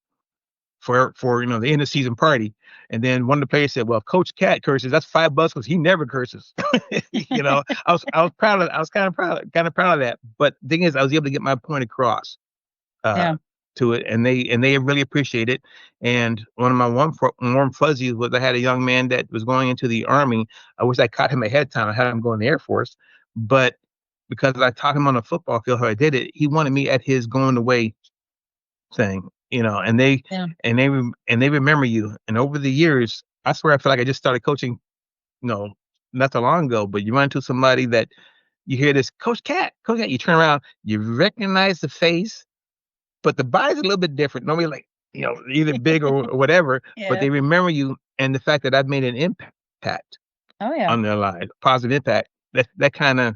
C: for the end of season party." And then one of the players said, "Well, if Coach Cat curses, that's $5 because he never curses." I was proud of I was kind of proud of that. But the thing is, I was able to get my point across uh,
B: Yeah.
C: to it, and they really appreciate it. And one of my warm fuzzies was I had a young man that was going into the army. I wish I caught him ahead of time. I had him go in the Air Force, but because I taught him on the football field how I did it, he wanted me at his going away thing. And they
B: Yeah.
C: and they remember you. And over the years, I swear I feel like I just started coaching, you know, not so long ago. But you run into somebody that you hear this Coach Cat. You turn around, you recognize the face, but the body's a little bit different. Normally, like, either big or whatever, but
B: Yeah.
C: they remember you and the fact that I've made an impact
B: Oh, yeah.
C: on their lives, positive impact. That kind of.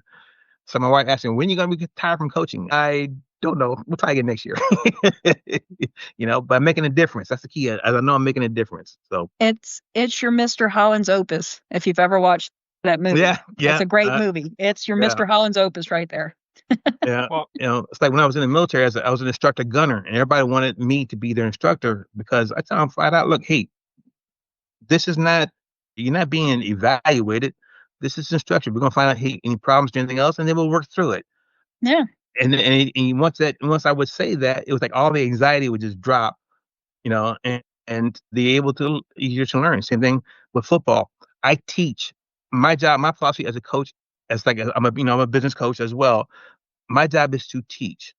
C: So my wife asked me, "When you gonna be tired from coaching?" I don't know. We'll try again next year. But making a difference. That's the key. As I know I'm making a difference. So
B: It's your Mr. Holland's Opus, if you've ever watched that movie.
C: yeah,
B: It's
C: yeah,
B: a great movie. It's your
C: yeah.
B: Mr. Holland's Opus right there.
C: Yeah,
A: Well,
C: it's like when I was in the military, I was an instructor gunner, and everybody wanted me to be their instructor because I tell them flat out, look, hey, this is not, you're not being evaluated. This is instruction. We're gonna find out, hey, any problems or anything else, and then we'll work through it.
B: Yeah,
C: Once I would say that, it was like all the anxiety would just drop, and be able to easier to learn. Same thing with football. I teach. My job, my philosophy as a coach, as like I'm a business coach as well. My job is to teach.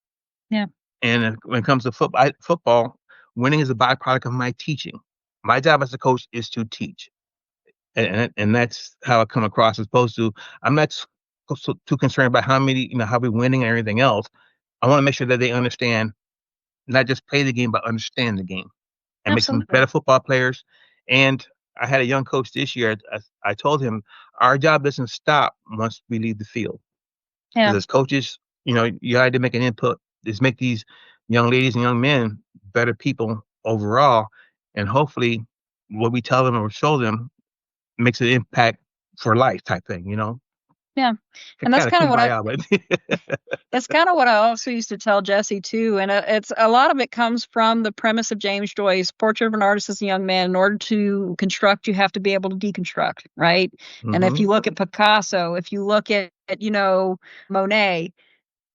B: yeah,
C: And when it comes to football, winning is a byproduct of my teaching. My job as a coach is to teach, and that's how I come across. As opposed to, I'm not too concerned about how we're winning and everything else. I want to make sure that they understand, not just play the game, but understand the game and make them
B: absolutely.
C: better football players. And I had a young coach this year. I told him our job doesn't stop once we leave the field.
B: Yeah,
C: Because as coaches, you had to make an input, is make these young ladies and young men better people overall. And hopefully what we tell them or show them makes an impact for life type thing.
B: yeah. And that's
C: Kind of
B: kind of what I
C: kumbaya, but
B: That's kind of what I also used to tell Jesse too, and it's a lot of it comes from the premise of James Joyce, Portrait of an Artist as a Young Man. In order to construct, you have to be able to deconstruct, right? And if
C: hmm
B: you look at Picasso, if you look at Monet,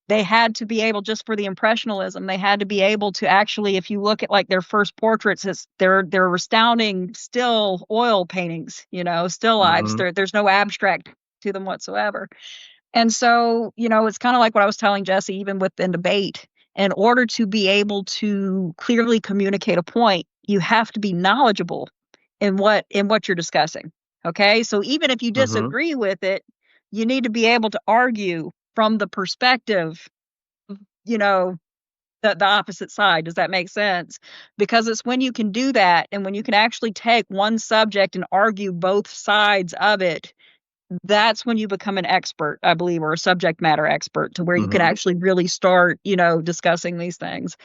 B: they had to be able, just for the impressionism, they had to be able to actually, if you look at like their first portraits, they're astounding still oil paintings, still lives.
C: hmm
B: There's no abstract to them whatsoever. And so, it's kind of like what I was telling Jesse, even within debate. In order to be able to clearly communicate a point, you have to be knowledgeable in what you're discussing. Okay. So even if you
C: hmm
B: disagree with it, you need to be able to argue from the perspective, you know, the opposite side. Does that make sense? Because it's when you can do that and when you can actually take one subject and argue both sides of it, that's when you become an expert, I believe, or a subject matter expert, to where you can
C: hmm
B: actually really start, discussing these things.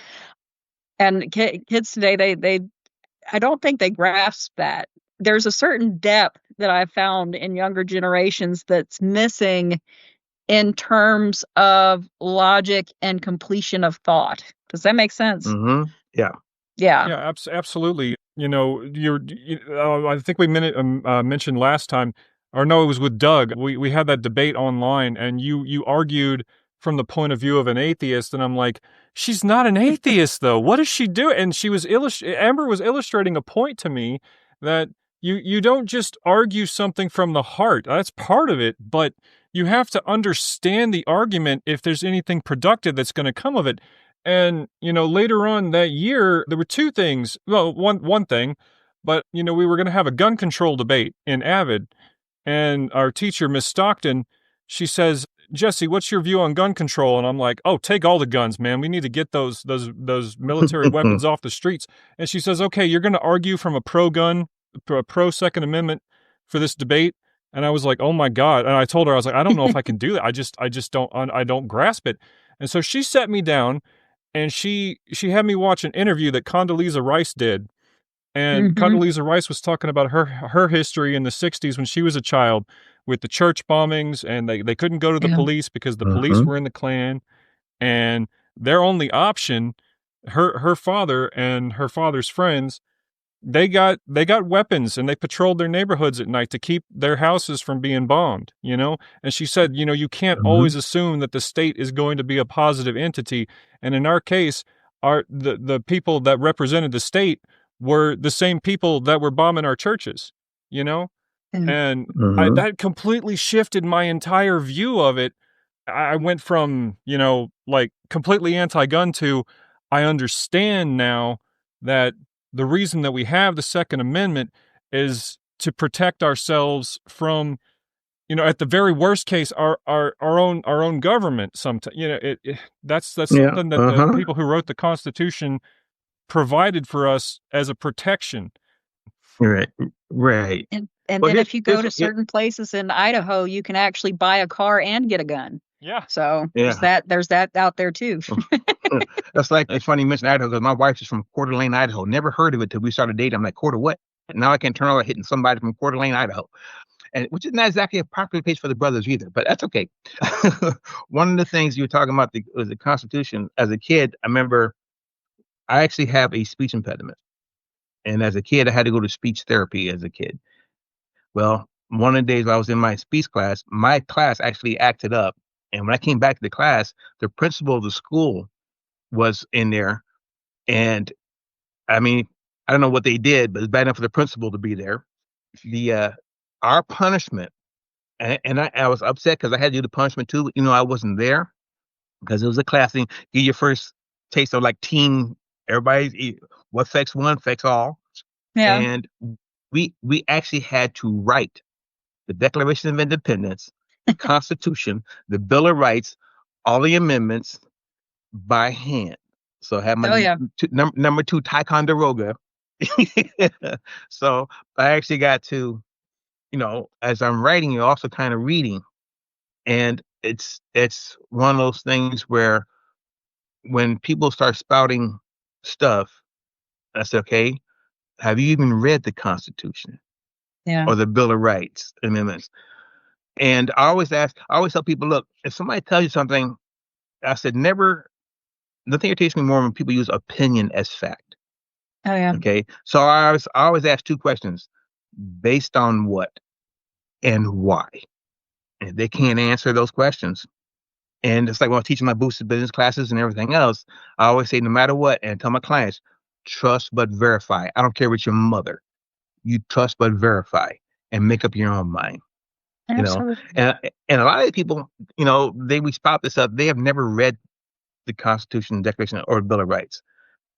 B: And kids today, I don't think they grasp that. There's a certain depth that I've found in younger generations that's missing in terms of logic and completion of thought. Does that make sense?
C: Yeah.
B: Yeah.
A: yeah, absolutely. I think we mentioned last time, or no, it was with Doug. We had that debate online, and you argued from the point of view of an atheist, and I'm like, she's not an atheist though. What does she do? And Amber was illustrating a point to me that you don't just argue something from the heart. That's part of it, but you have to understand the argument if there's anything productive that's going to come of it. And, later on that year, there were two things. Well, one thing, but, we were going to have a gun control debate in Avid. And our teacher, Miss Stockton, she says, Jesse, what's your view on gun control? And I'm like, oh, take all the guns, man. We need to get those military weapons off the streets. And she says, okay, you're going to argue from a pro-gun, a pro-Second Amendment for this debate. And I was like, oh my God. And I told her, I was like, I don't know if I can do that. I don't grasp it. And so she sat me down and she had me watch an interview that Condoleezza Rice did. And
B: Hmm.
A: Condoleezza Rice was talking about her history in the 60s when she was a child with the church bombings, and they couldn't go to the
B: Yeah.
A: police because the police
C: hmm
A: were in the Klan, and their only option, her father and her father's friends, they got weapons and they patrolled their neighborhoods at night to keep their houses from being bombed. And she said, you can't always
C: hmm
A: assume that the state is going to be a positive entity. And in our case, the people that represented the state were the same people that were bombing our churches, you know?
B: Yeah.
A: And
C: hmm
A: that completely shifted my entire view of it. I went from, like completely anti-gun to I understand now that the reason that we have the Second Amendment is to protect ourselves from, at the very worst case, our own government. Sometimes, that's
C: Yeah.
A: something that the
C: Uh-huh.
A: people who wrote the Constitution provided for us as a protection.
C: Right. Right.
B: And
C: Well,
B: then if you go
C: here's
B: to certain places in Idaho, you can actually buy a car and get a gun.
A: Yeah.
B: So there's
C: yeah.
B: that out there too.
C: That's like, it's funny you mentioned Idaho because my wife is from Coeur d'Alene, Idaho. Never heard of it till we started dating. I'm like, Coeur what? Now I can turn out hitting somebody from Coeur d'Alene, Idaho. and which is not exactly a popular place for the brothers either, but that's okay. One of the things you were talking about was the Constitution. As a kid, I remember I actually have a speech impediment, and as a kid, I had to go to speech therapy as a kid. Well, one of the days I was in my class actually acted up, and when I came back to the class, the principal of the school was in there, and I mean, I don't know what they did, but it's bad enough for the principal to be there. The Our punishment, and I was upset because I had to do the punishment too. I wasn't there because it was a class thing. Get your first taste of like teen. What affects one affects all,
B: Yeah.
C: and we actually had to write the Declaration of Independence, the Constitution, the Bill of Rights, all the amendments by hand. So I had my
B: Oh yeah.
C: number two Ticonderoga. So I actually got to, as I'm writing, you're also kind of reading, and it's one of those things where when people start spouting stuff, I say, okay, have you even read the Constitution
B: Yeah.
C: or the Bill of Rights amendments? And I always tell people, look, if somebody tells you something, I said, never, nothing irritates me more when people use opinion as fact.
B: Oh yeah.
C: Okay. So I always ask two questions: based on what and why? And if they can't answer those questions. And it's like when I'm teaching my boosted business classes and everything else, I always say, no matter what, and tell my clients, trust but verify. I don't care what your mother, you trust but verify and make up your own mind. You know,
B: Absolutely.
C: and a lot of people, they we spout this up. They have never read the Constitution, Declaration, or Bill of Rights.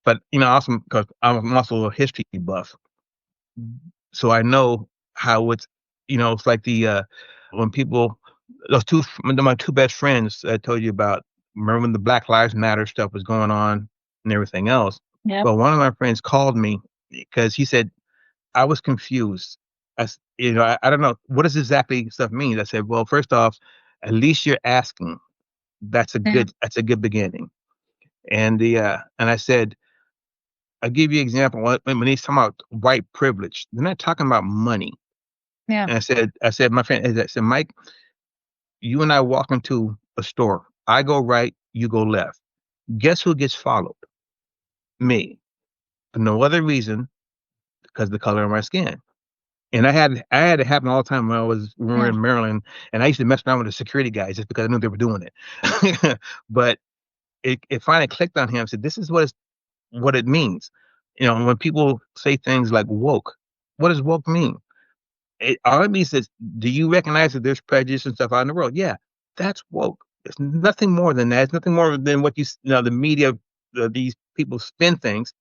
C: But also because I'm also a history buff, so I know how it's like when people, my two best friends I told you about. Remember when the Black Lives Matter stuff was going on and everything else?
B: Yep.
C: Well, one of my friends called me because he said I was confused. I don't know what does exactly stuff mean. I said, well, first off, at least you're asking.
B: Yeah.
C: That's a good beginning. And I said, I'll give you an example. When he's talking about white privilege, they're not talking about money.
B: Yeah.
C: And I said, my friend, I said, Mike, you and I walk into a store. I go right, you go left. Guess who gets followed? Me. For no other reason because of the color of my skin. And I had it happen all the time when we were
B: Yeah.
C: in Maryland, and I used to mess around with the security guys just because I knew they were doing it. But it finally clicked on him. Said, "This is what it means." When people say things like woke, what does woke mean? All it means is, do you recognize that there's prejudice and stuff out in the world? Yeah, that's woke. It's nothing more than that. It's nothing more than what the media, these people spin things.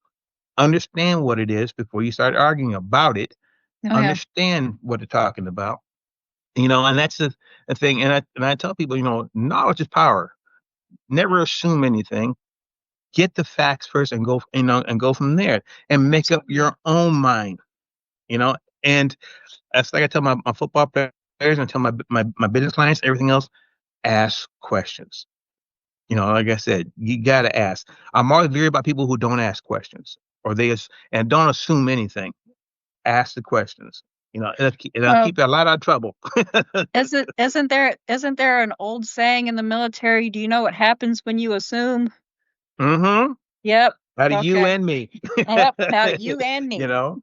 C: Understand what it is before you start arguing about it.
B: Oh yeah.
C: Understand what they're talking about. And that's the thing. And I tell people, knowledge is power. Never assume anything. Get the facts first and go from there and make up
B: Absolutely.
C: your own mind. You know, and that's like I tell my football players and I tell my business clients, everything else, ask questions. Like I said, you gotta ask. I'm always leery about people who don't ask questions or and don't assume anything. Ask the questions. It'll
B: Well,
C: keep you a lot out of trouble.
B: isn't there an old saying in the military? Do you know what happens when you assume?
C: Mm-hmm.
B: Yep.
C: Out of you
B: Okay.
C: and me.
B: Yep. About you and
C: you
B: me.
C: know,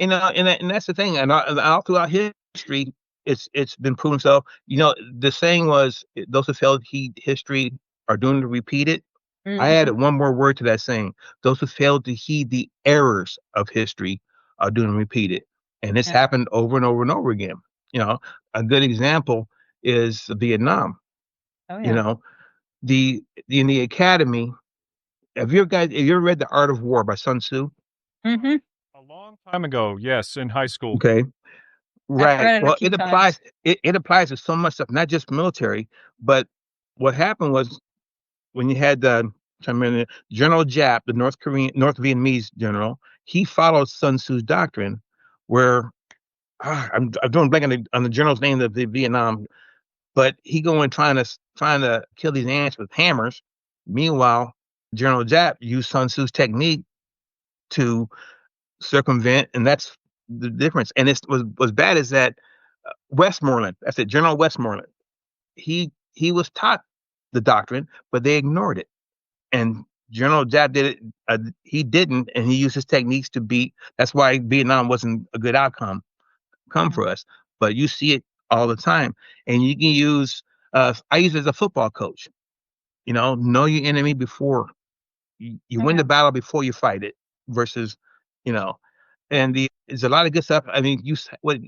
C: and that's the thing. And all throughout history, it's been proven. So the saying was, those who fail to heed history are doomed to repeat it. I
B: Hmm.
C: added one more word to that saying: those who fail to heed the errors of history are doomed to repeat it. And this
B: Yeah.
C: happened over and over and over again. You know, a good example is Vietnam.
B: Oh
C: You
B: yeah.
C: know, the in the academy. Have you ever read The Art of War by Sun Tzu?
B: Hmm.
A: A long time ago, yes, in high school.
C: Okay.
B: I've
C: Right.
B: read it a
C: Well,
B: few times.
C: it applies to so much stuff, not just military, but what happened was when you had General Jap, the North Vietnamese general, he followed Sun Tzu's doctrine, where I'm doing blank on the general's name of the Vietnam, but he going trying to kill these ants with hammers. Meanwhile, General Jap used Sun Tzu's technique to circumvent, and that's the difference. And it was bad is that Westmoreland. That's it. General Westmoreland. He was taught the doctrine, but they ignored it. And General Jap did it. He didn't, and he used his techniques to beat. That's why Vietnam wasn't a good outcome come
B: Yeah.
C: for us. But you see it all the time, and you can use. I use it as a football coach. Know your enemy before you
B: Oh,
C: win the
B: yeah.
C: battle before you fight it. Versus, you know, and there's a lot of good stuff. I mean,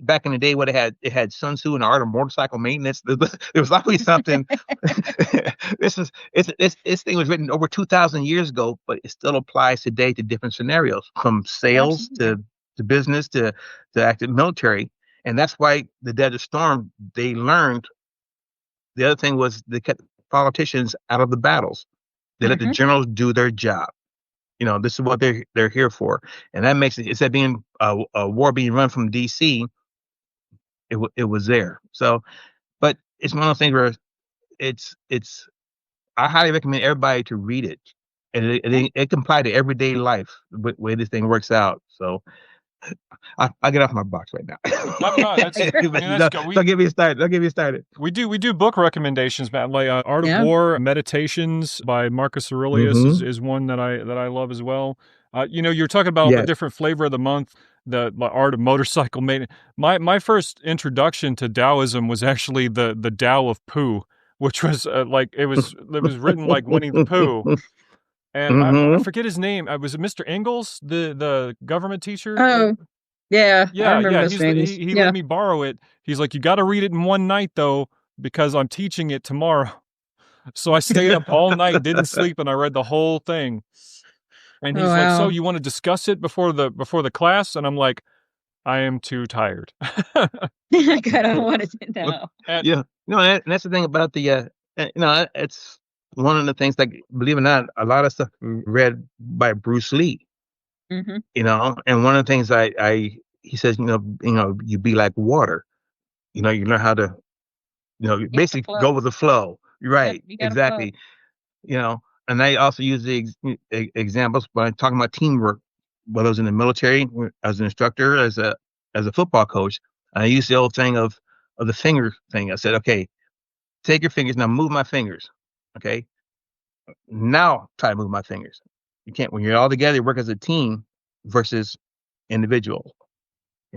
C: back in the day, what it had Sun Tzu and the art of motorcycle maintenance. There was always something. This thing was written over 2,000 years ago, but it still applies today to different scenarios, from sales
B: Absolutely.
C: to business to active military. And that's why the Desert Storm, they learned. The other thing was they kept politicians out of the battles. They let the
B: Hmm.
C: generals do their job. This is what they're here for, and that makes it. Instead of being a war being run from D.C., it was there. So, but it's one of those things where it's. I highly recommend everybody to read it, and it can apply to everyday life the way this thing works out. So, I get off my box right now.
A: No, that's, I mean, that's good.
C: Don't get me started. Don't get me started.
A: We do book recommendations, Matt. Like Art of
B: Yeah.
A: War, Meditations by Marcus Aurelius
C: Mm-hmm.
A: is one that I love as well. You're talking about a
C: Yes.
A: different flavor of the month, the art of motorcycle maintenance. My first introduction to Taoism was actually the Tao of Pooh, which was it was written like Winnie the Pooh, and I
C: Mm-hmm.
A: forget his name. Was it Mr. Ingalls, the government teacher?
B: Oh, yeah. I
A: Yeah,
B: remember
A: yeah.
B: Mr. Ingles.
A: He let
B: Yeah.
A: me borrow it. He's like, you got to read it in one night though, because I'm teaching it tomorrow. So I stayed up all night, didn't sleep, and I read the whole thing. And
B: Oh,
A: he's like, "So
B: wow.
A: you want to discuss it before the class?" And I'm like, "I am too tired."
B: I kind of wanted to
C: Well,
B: know.
A: And
C: yeah, and that's the thing about it's one of the things. Like, believe it or not, a lot of stuff read by Bruce Lee.
B: Hmm.
C: And one of the things he says, you be like water. You learn how to,
B: Get the
C: basically go
B: flow.
C: with the flow. You're
B: Yep,
C: right,
B: you got to flow.
C: exactly. You know, and I also use the examples when I'm talking about teamwork. Whether I was in the military, as an instructor, as a football coach, I used the old thing of the finger thing. I said, okay, take your fingers now, move my fingers. Okay, now try to move my fingers. You can't when you're all together, you work as a team versus individual.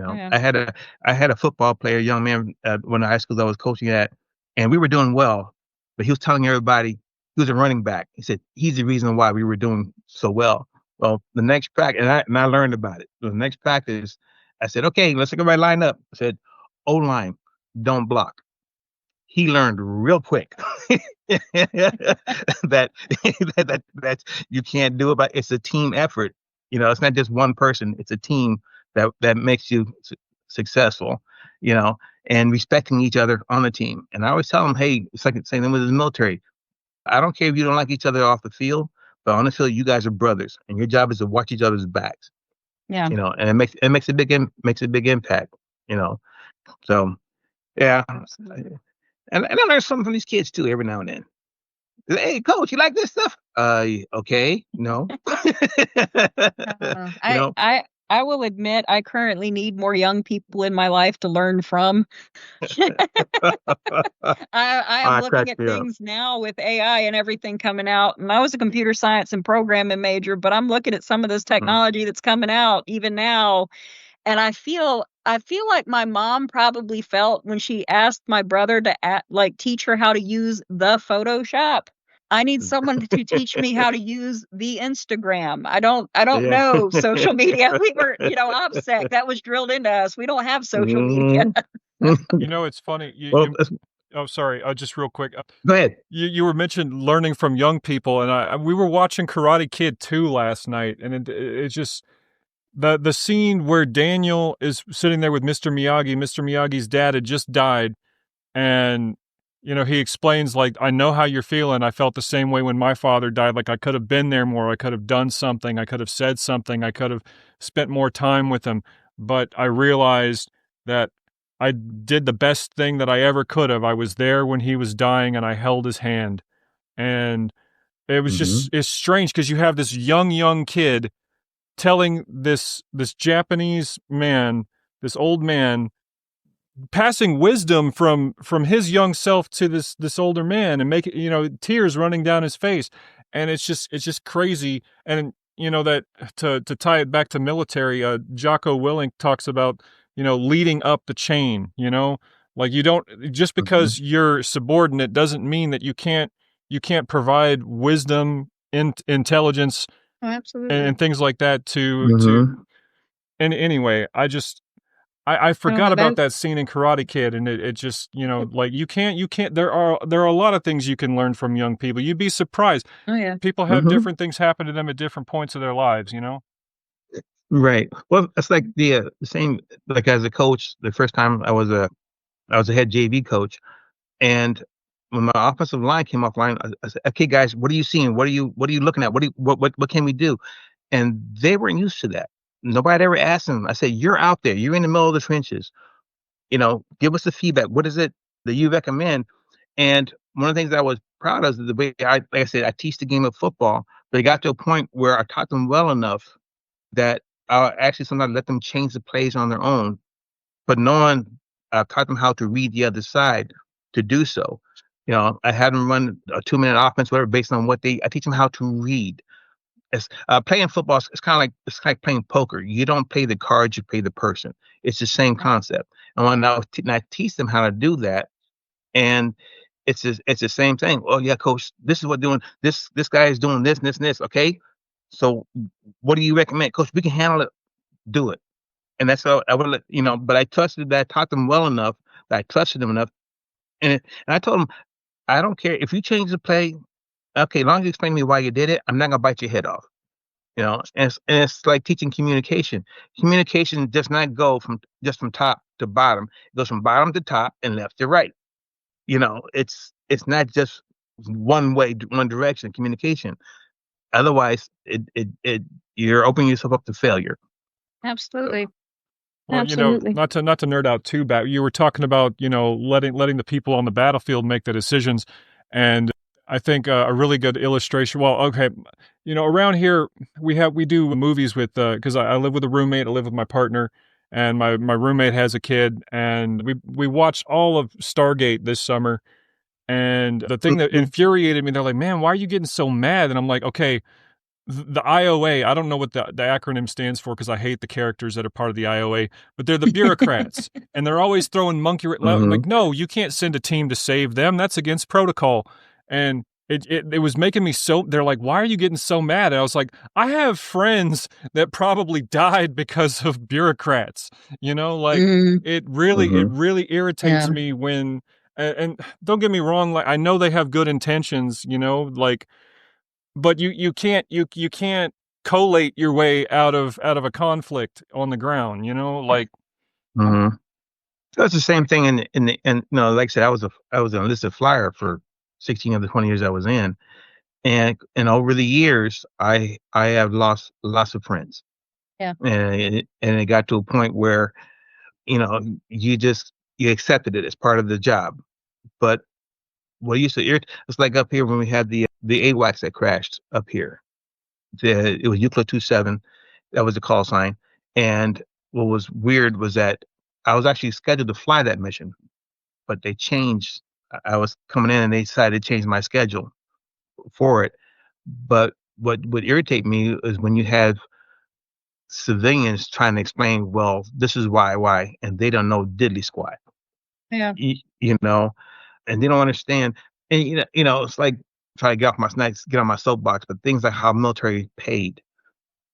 B: Oh, yeah.
C: I had a football player, young man, at one of the high schools I was coaching at, and we were doing well, but he was telling everybody he was a running back. He said he's the reason why we were doing so well. Well, the next practice, and I learned about it. The next practice, I said, okay, let's everybody line up. I said, O line, don't block. He learned real quick that that you can't do it, but it's a team effort. It's not just one person; it's a team that makes you successful. You know, and respecting each other on the team. And I always tell them, hey, it's like saying them with the military. I don't care if you don't like each other off the field, but on the field, you guys are brothers, and your job is to watch each other's backs.
B: Yeah.
C: And it makes a makes a big impact. You know, so yeah,
B: Absolutely.
C: and I learn something from these kids too every now and then. Hey, coach, you like this stuff? Okay, no. you
B: I
C: know.
B: I I will admit I currently need more young people in my life to learn from. I am
C: I
B: looking
C: cracked
B: at
C: me up.
B: things now with AI and everything coming out. And I was a computer science and programming major, but I'm looking at some of this
C: Mm.
B: technology that's coming out even now, and I feel like my mom probably felt when she asked my brother to teach her how to use the Photoshop. I need someone to teach me how to use the Instagram. I don't
C: Yeah.
B: know social media. We were, OPSEC. That was drilled into us. We don't have social media.
C: Mhm.
A: it's funny.
C: Well,
A: Oh, sorry. Just real quick.
C: go ahead.
A: You were mentioned learning from young people, and we were watching Karate Kid 2 last night, and it's just the scene where Daniel is sitting there with Mr. Miyagi. Mr. Miyagi's dad had just died, and he explains, like, I know how you're feeling. I felt the same way when my father died. Like, I could have been there more. I could have done something. I could have said something. I could have spent more time with him. But I realized that I did the best thing that I ever could have. I was there when he was dying, and I held his hand. And it was
C: Mhm.
A: it's strange because you have this young kid telling this Japanese man, this old man, passing wisdom from his young self to this older man, and making, tears running down his face. And it's just crazy. And that, to tie it back to military, Jocko Willink talks about, leading up the chain. Like, you don't, just
C: Mhm.
A: because you're subordinate doesn't mean that you can't provide wisdom, intelligence,
B: Oh,
A: and,
B: absolutely.
A: and things like that to.
C: Mhm.
A: And anyway, I
B: I don't
A: forgot
B: know
A: about
B: that.
A: that scene in Karate Kid, and it just, like, you can't, there are a lot of things you can learn from young people. You'd be surprised.
B: Oh yeah.
A: People have
C: Mhm.
A: different things happen to them at different points of their lives.
C: Right. Well, it's like the same, like, as a coach, the first time I was a head JV coach, and when my offensive line came offline, I said, "Okay, guys, what are you seeing? What are you looking at? What can we do?" And they weren't used to that. Nobody ever asked them. I said, "You're out there. You're in the middle of the trenches. Give us the feedback. What is it that you recommend?" And one of the things I was proud of is the way like I said, I teach the game of football, but it got to a point where I taught them well enough that I actually sometimes let them change the plays on their own, but knowing I taught them how to read the other side to do so. I had them run a 2-minute offense, whatever, based on what I teach them how to read. Playing football, it's kind of like playing poker. You don't play the cards, you play the person. It's the same concept. And when I teach them how to do that, and it's the same thing. Oh yeah, coach, this is what doing this guy is doing this and this and this. Okay, so what do you recommend, coach? We can handle it. Do it. And that's how I would but I trusted that, taught them well enough that I trusted them enough. And I told them, I don't care if you change the play. Okay, as long as you explain to me why you did it, I'm not gonna bite your head off. And it's like teaching communication. Communication does not go from top to bottom. It goes from bottom to top and left to right. It's not just one way, one direction communication. Otherwise, you're opening yourself up to failure. So,
B: Absolutely.
A: Well,
B: Absolutely.
A: not to nerd out too bad. You were talking about, letting the people on the battlefield make the decisions. And I think, a really good illustration. Well, okay, around here we do movies with, because I live with a roommate, I live with my partner, and my roommate has a kid, and we watched all of Stargate this summer. And the thing that
C: mhm,
A: infuriated me, they're like, "Man, why are you getting so mad?" And I'm like, "Okay, the IOA, I don't know what the acronym stands for because I hate the characters that are part of the IOA, but they're the bureaucrats, and they're always throwing
C: mhm,
A: like, no, you can't send a team to save them. That's against protocol. And it was making me so. They're like, why are you getting so mad? And I was like, I have friends that probably died because of bureaucrats. Like,
B: Mm,
A: it
C: mhm,
A: really irritates
B: yeah.
A: me when. And don't get me wrong, like, I know they have good intentions, like, but you can't collate your way out of a conflict on the ground, like.
C: mhm. So it's the same thing like I said, I was an enlisted flyer for 16 of the 20 years I was in, and over the years, I have lost lots of friends,
B: Yeah.
C: and it got to a point where you know you accepted it as part of the job. But what used to irritate, it's like up here when we had the AWACS that crashed up here. It was Euclid 27. That was the call sign. And what was weird was that I was actually scheduled to fly that mission, but they changed. I was coming in and they decided to change my schedule for it. But what would irritate me is when you have civilians trying to explain, well, this is why, and they don't know diddly squat.
B: Yeah.
C: You know, and they don't understand. And it's like try to get off my snacks, get on my soapbox, but things like how military paid.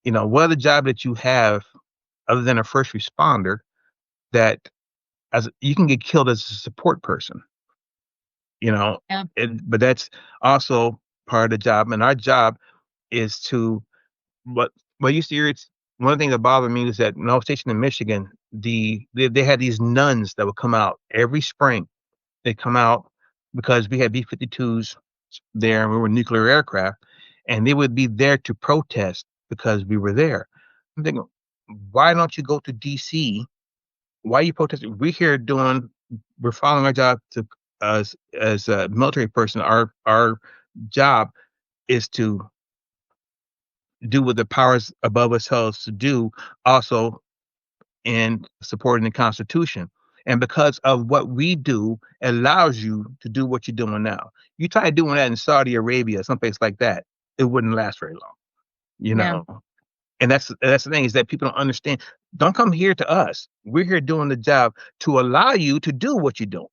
C: What other job that you have other than a first responder that as you can get killed as a support person, you know,
B: Yeah.
C: but that's also part of the job. And our job is to what what used to irritate one of the things that bothered me was that when I was stationed in Michigan, they had these nuns that would come out every spring. They come out because we had B-52s there and we were nuclear aircraft, and they would be there to protest because we were there. I'm thinking, why don't you go to DC? Why are you protesting? We're following our job to as a military person. Our job is to do what the powers above us tell us to do, also in supporting the Constitution. And because of what we do, it allows you to do what you're doing now. You try doing that in Saudi Arabia, someplace like that, it wouldn't last very long, you
B: Yeah.
C: know. And that's the thing is that people don't understand. Don't come here to us. We're here doing the job to allow you to do what you're doing.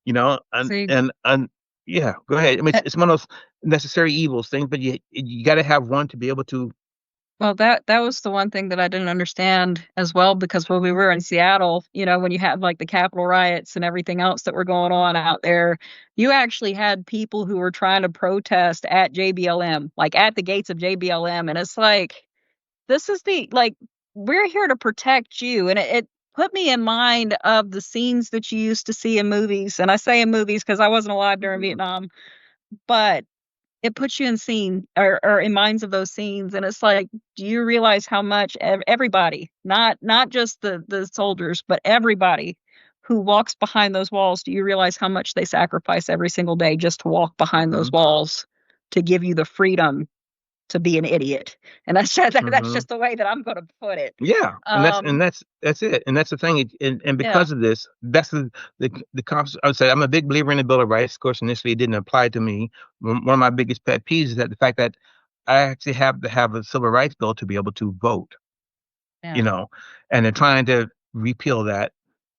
C: You know,
B: See,
C: and yeah, go ahead. I mean,
B: uh,
C: it's one of those necessary evils things, but you got to have one to be able to.
B: well, that was the one thing that I didn't understand as well, because when we were in Seattle, when you had like the Capitol riots and everything else that were going on out there, you actually had people who were trying to protest at JBLM, like at the gates of JBLM, and it's like, this is we're here to protect you, and it put me in mind of the scenes that you used to see in movies, and I say in movies because I wasn't alive during Vietnam, but it puts you in scene or in minds of those scenes, and it's like, do you realize how much everybody, not just the soldiers, but everybody who walks behind those walls, do you realize how much they sacrifice every single day just to walk behind those
C: Mhm,
B: walls to give you the freedom to be an idiot? And that's
C: mhm.
B: just the way that I'm going to put it.
C: Yeah, and
B: Um,
C: that's it, and that's the thing, and
B: yeah,
C: because of this, that's the I would say I'm a big believer in the Bill of Rights. Of course, initially it didn't apply to me. One of my biggest pet peeves is that the fact that I actually have to have a civil rights bill to be able to vote,
B: yeah.
C: you know, and they're trying to repeal that,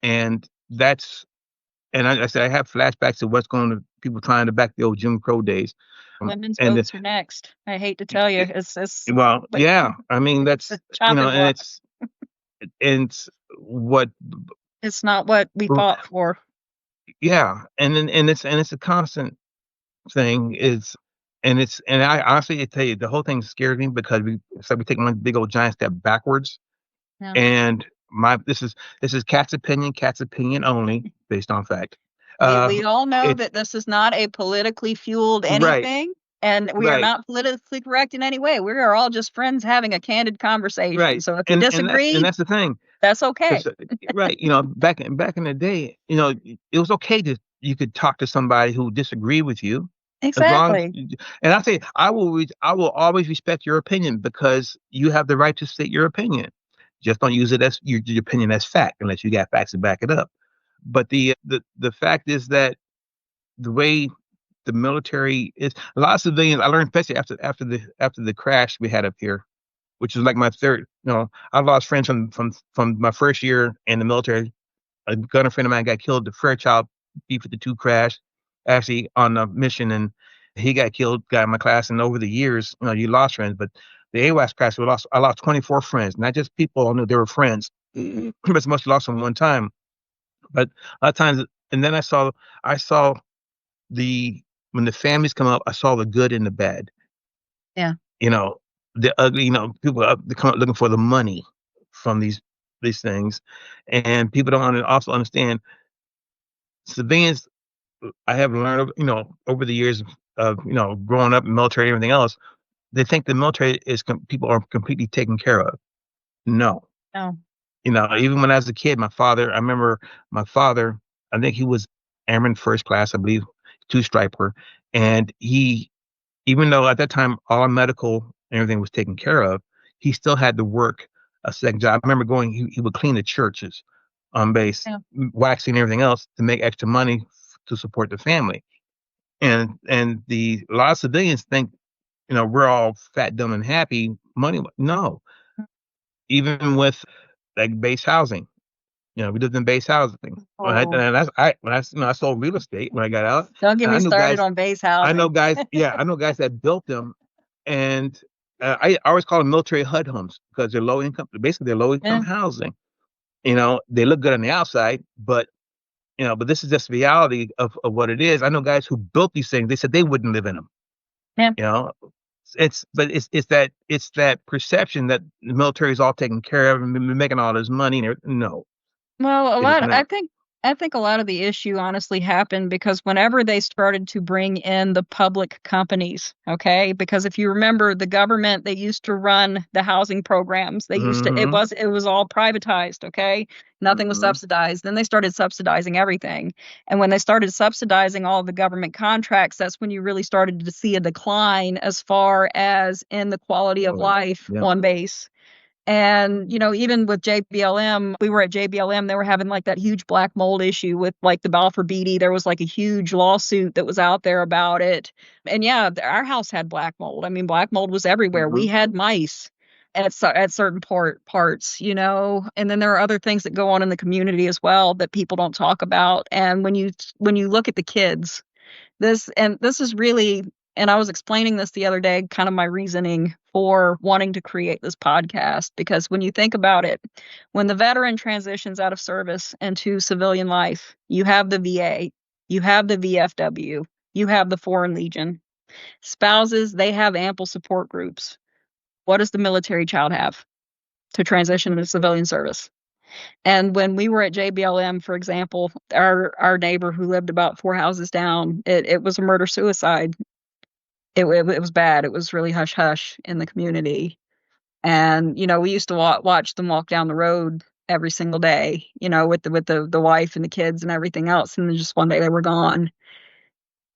C: and that's and I said I have flashbacks to what's going to people trying to back the old Jim Crow days,
B: Women's
C: and
B: votes are next. I hate to tell you,
C: well,
B: but
C: yeah, I mean
B: it's a
C: that's
B: chopping
C: and
B: block.
C: it's what
B: It's not what we fought for.
C: yeah, and it's a constant thing is and I honestly tell you the whole thing scares me because we take one big old giant step backwards
B: Yeah.
C: and my this is cat's opinion only based on fact. Uh
B: We all know
C: it's
B: that this is not a politically fueled
C: right,
B: anything, and we are
C: right,
B: not politically correct in any way. We are all just friends having a candid conversation.
C: right.
B: So if you
C: And
B: disagree,
C: that's the thing.
B: that's okay.
C: 'Cause, right, back in the day, it was okay to you could talk to somebody who disagreed with you as long
B: Exactly.
C: and I say I will always respect your opinion because you have the right to state your opinion. Just don't use it as your opinion as fact unless you got facts to back it up. But the fact is that the way the military is a lot of civilians I learned especially after the crash we had up here, which is like my third, I lost friends from my first year in the military. A gunner friend of mine got killed. The Fairchild B-52 crash, actually on a mission, and he got killed. Guy in my class, and over the years, you lost friends. But the AWACS crash, I lost 24 friends, not just people I knew they were friends. Pretty much lost them one time. But a lot of times, and then I saw the when the families come up, I saw the good and the bad.
B: Yeah.
C: You know, the ugly. People are up, they come up looking for the money from these things, and people don't also understand civilians. I have learned, over the years of growing up in military and everything else, they think the military people are completely taken care of. No,
B: No.
C: even when I was a kid, I remember my father. I think he was airman first class, I believe, two striper, and even though at that time all our medical and everything was taken care of, he still had to work a second job. I remember going, he would clean the churches on base,
B: Yeah.
C: waxing and everything else to make extra money to support the family. And the a lot of civilians think, we're all fat, dumb, and happy. Money, no. Even with like base housing, we lived in base housing.
B: Oh,
C: I sold real estate when I got out,
B: don't get
C: and
B: me started on base housing.
C: I know guys that built them, and I always call them military HUD homes because they're low income. Basically, they're low income
B: Yeah.
C: housing. They look good on the outside, but this is just reality of what it is. I know guys who built these things. They said they wouldn't live in them.
B: Yeah.
C: You know, it's that perception that the military is all taken care of and making all this money. No,
B: Well,
C: it is not.
B: I think a lot of the issue honestly happened because whenever they started to bring in the public companies, okay? Because if you remember the government, they used to run the housing programs. They used to
C: Hmm.
B: it was all privatized, okay? Nothing was
C: Hmm.
B: subsidized. Then they started subsidizing everything. And when they started subsidizing all the government contracts, that's when you really started to see a decline as far as in the quality of
C: Oh,
B: life
C: yeah.
B: on base. And, even with JBLM, we were at JBLM, they were having like that huge black mold issue with like the Balfour Beatty. There was like a huge lawsuit that was out there about it. And yeah, our house had black mold. I mean, black mold was everywhere. We
C: Hmm.
B: had mice at certain parts, and then there are other things that go on in the community as well that people don't talk about. And when you look at the kids, this is really, and I was explaining this the other day, kind of my reasoning for wanting to create this podcast, because when you think about it, when the veteran transitions out of service into civilian life, you have the VA, you have the VFW, you have the Foreign Legion. Spouses, they have ample support groups. What does the military child have to transition into civilian service? And when we were at JBLM, for example, our neighbor who lived about 4 houses down, it was a murder suicide. It was bad. It was really hush hush in the community. And we used to watch them walk down the road every single day, with the wife and the kids and everything else. And then just one day they were gone.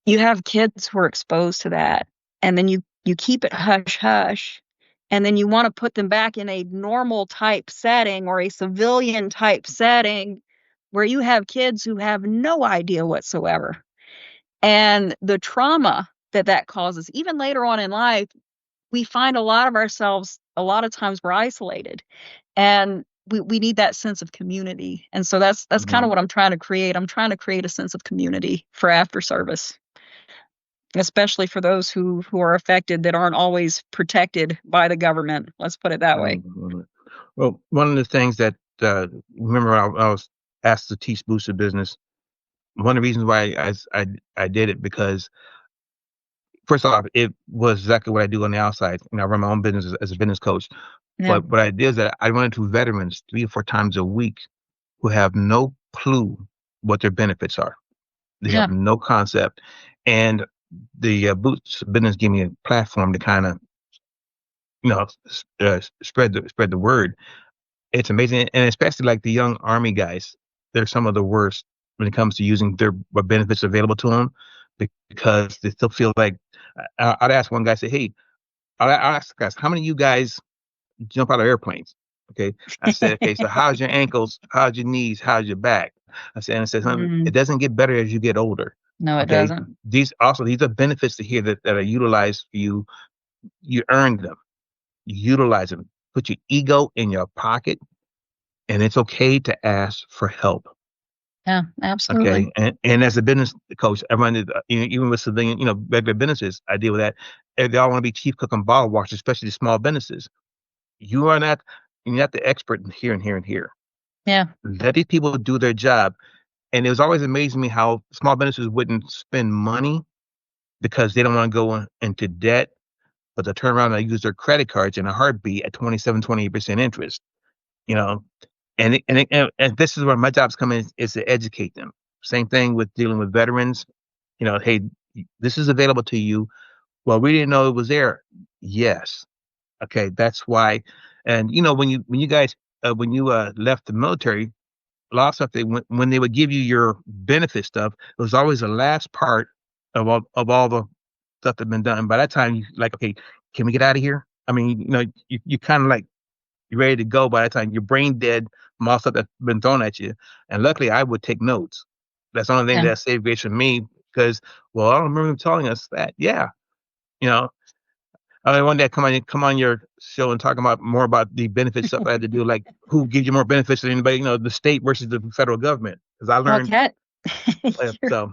B: You have kids who are exposed to that, and then you keep it hush hush, and then you want to put them back in a normal type setting or a civilian type setting where you have kids who have no idea whatsoever. And the trauma that causes, even later on in life, we find a lot of ourselves, a lot of times we're isolated, and we need that sense of community. And so that's kind of
C: Hmm.
B: what I'm trying to create. I'm trying to create a sense of community for after service, especially for those who are affected that aren't always protected by the government. Let's put it that way.
C: Well, one of the things that remember I was asked to teach boosted business. One of the reasons why I did it because first off, it was exactly what I do on the outside. I run my own business as a business coach.
B: Yeah.
C: But what I did is that I run into veterans 3 or 4 times a week who have no clue what their benefits are. They have
B: Yeah.
C: no concept, and the Boots Business gave me a platform to kind of spread the word. It's amazing, and especially like the young Army guys, they're some of the worst when it comes to using their what benefits available to them because they still feel like I'd ask one guy, say, "Hey," I'll ask guys, "How many of you guys jump out of airplanes?" Okay, I said, "Okay, so how's your ankles? How's your knees? How's your back?" I said, "Son, it
B: Mm,
C: doesn't get better as you get older."
B: no, it
C: Okay,
B: doesn't.
C: these are benefits to here that are utilized for you. You earned them. You utilize them. Put your ego in your pocket, and it's okay to ask for help.
B: Yeah, absolutely.
C: Okay, and as a business coach, I run it, even with civilian, regular businesses, I deal with that. And they all want to be chief cook and bottle washer, especially the small businesses. You are not, you're not the expert in here and here and here.
B: Yeah.
C: Let these people do their job. And it was always amazing me how small businesses wouldn't spend money because they don't want to go into debt, but they turn around and use their credit cards in a heartbeat at 27, 28% interest. You know, and this is where my job's come in is to educate them. Same thing with dealing with veterans. Hey, this is available to you. Well, we didn't know it was there. Yes. Okay, that's why. And when you guys when you left the military, a lot of stuff when they would give you your benefit stuff, it was always the last part of all the stuff that been done. By that time, you like, okay, can we get out of here? I mean, you kind of like you're ready to go by the time you're brain dead from all stuff that's been thrown at you. And luckily, I would take notes. That's the only thing
B: Yeah.
C: that saved grace for me because, well, I don't remember them telling us that. Yeah, you know, I mean, one day come on your show and talk about more about the benefit stuff I had to do, like who gives you more benefits than anybody, the state versus the federal government. Because I
B: Well,
C: learned,
B: Kat, you're
C: so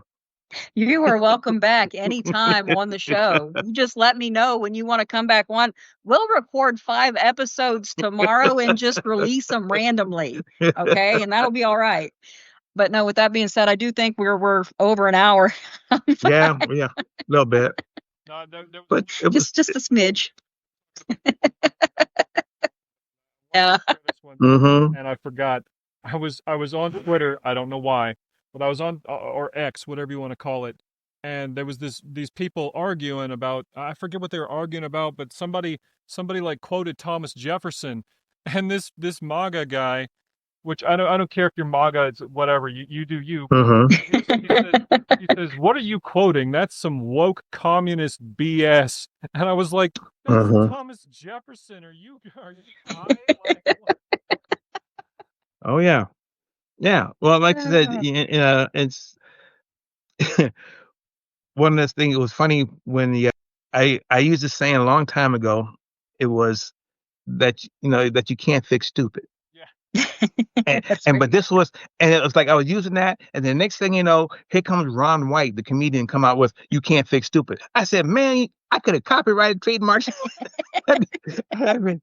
B: You are welcome back anytime on the show. You just let me know when you want to come back on. We'll record 5 episodes tomorrow and just release them randomly. Okay. And that'll be all right. But no, with that being said, I do think we're over an hour.
C: yeah, a little bit,
A: No, there was
C: but
A: one
C: it was.
B: Just a smidge.
A: wanted
B: Yeah.
A: to share this one,
C: Mm-hmm.
A: and I forgot. I was on Twitter. I don't know why, but I was on or X, whatever you want to call it, and there was these people arguing about. I forget what they were arguing about, but somebody like quoted Thomas Jefferson, and this MAGA guy which I don't care if you're MAGA, it's whatever, you do you.
C: Mm-hmm.
A: He says, "What are you quoting? That's some woke communist BS." And I was like, "That's
C: Mm-hmm.
A: Thomas Jefferson. Are you high? Like, what?"
C: Oh yeah, yeah. Well, like I said, it's one of those things. It was funny when I used this saying a long time ago. It was that that you can't fix stupid.
A: Yeah.
C: And
B: That's
C: and
B: right.
C: but this was and it was like I was using that, and the next thing you know, here comes Ron White, the comedian, come out with "You can't fix stupid." I said, man, I could have copyrighted, trademarked. I mean,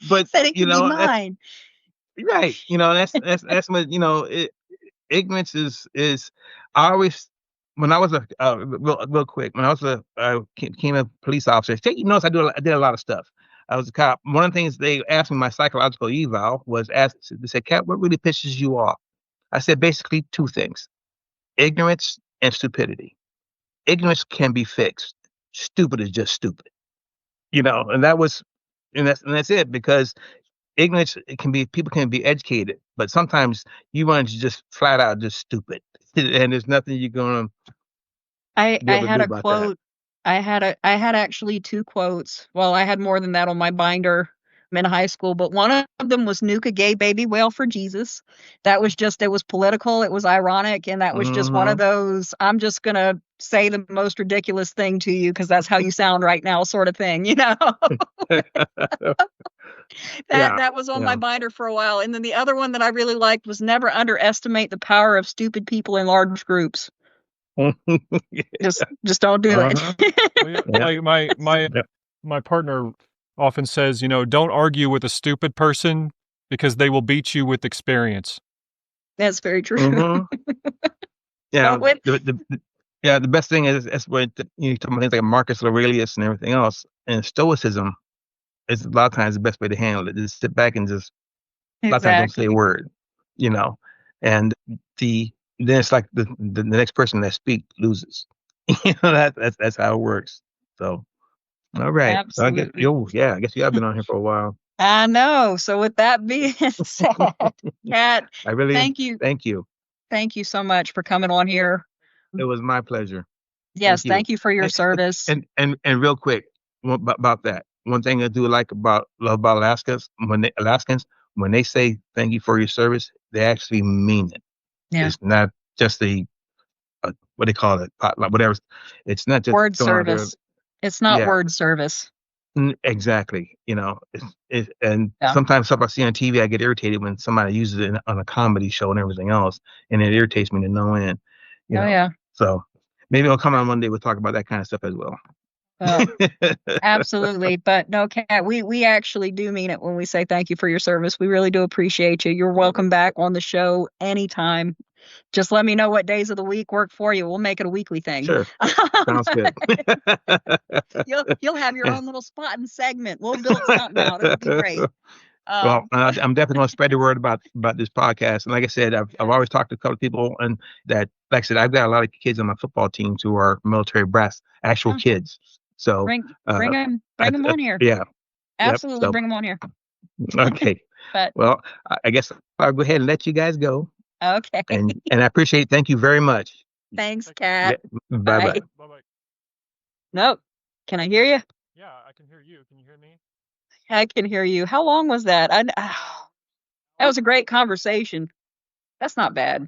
C: but
B: Said it could be
C: that's
B: mine.
C: right. That's what ignorance is. I always when I was real quick when I was became a police officer. You notice I did a lot of stuff. I was a cop. One of the things they asked me my psychological eval was they said, "Cat, what really pisses you off?" I said basically two things: ignorance and stupidity. Ignorance can be fixed. Stupid is just stupid. And that's it because ignorance, it can be people can be educated, but sometimes you want to just flat out just stupid, and there's nothing you're gonna be
B: I
C: able to
B: had
C: do
B: a
C: about that.
B: quote. I had actually two quotes. Well, I had more than that on my binder. I'm in high school, but one of them was "Nuke a gay baby whale for Jesus." That was just it was political, it was ironic, and that was just one of
C: Hmm.
B: those I'm just gonna say the most ridiculous thing to you because that's how you sound right now, sort of thing, you know. That
C: Yeah,
B: that was on my
C: yeah.
B: binder for a while. And then the other one that I really liked was "Never underestimate the power of stupid people in large groups." Just don't do it.
C: Uh-huh.
A: Well, yeah,
C: Yeah.
A: like my my
C: Yep.
A: my partner often says, don't argue with a stupid person because they will beat you with experience.
B: That's very true.
C: Hmm. Yeah.
B: But with
C: The best thing is that's what you talk about things like Marcus Aurelius and everything else, and Stoicism is a lot of times the best way to handle it. Just sit back and just a lot of times don't say a
B: exactly.
C: word, you know, and then it's like the next person that speaks loses. That's how it works. So all right, so I guess
B: Absolutely.
C: I guess you have been on here for a while.
B: I know. So with that being said, Kat,
C: I really
B: thank you.
C: thank you.
B: Thank you so much for coming on here.
C: It was my pleasure.
B: Yes,
C: Thank you.
B: thank you for your
C: And
B: service.
C: and real quick about that. One thing I do like love about Alaskans when they say thank you for your service, they actually mean it.
B: Yeah.
C: It's not just what they call it, potluck, whatever. It's not just
B: Word
C: thrown out there.
B: service. It's not
C: Yeah,
B: word service.
C: exactly. And
B: Yeah.
C: sometimes stuff I see on TV, I get irritated when somebody uses it on a comedy show and everything else, and it irritates me to no end. You
B: Oh
C: know,
B: yeah.
C: so maybe I'll come on Monday. We'll talk about that kind of stuff as well.
B: Oh, absolutely. But no, Kat, we actually do mean it when we say thank you for your service. We really do appreciate you. You're welcome back on the show anytime. Just let me know what days of the week work for you. We'll make it a weekly thing.
C: Sure, sounds good.
B: You'll have your own little spot and segment. We'll build something out. It'll be great.
C: Well,
B: Um,
C: I'm definitely going to spread the word about this podcast. And like I said, I've always talked to a couple of people, and that, like I said, I've got a lot of kids on my football teams who are military brats, actual
B: oh,
C: kids. So,
B: bring
C: uh,
B: bring him on here.
C: yeah, yep.
B: Absolutely,
C: So,
B: bring him on here.
C: okay.
B: But
C: Well, I guess I'll go ahead and let you guys go.
B: okay.
C: And I appreciate. Thank you very much.
B: Thanks,
C: Yeah.
B: Kat.
C: Bye
B: Bye.
C: bye.
A: Bye bye.
B: Nope. Can I hear you?
A: Yeah, I can hear you. Can you hear me?
B: I can hear you. How long was that? That was a great conversation. That's not bad.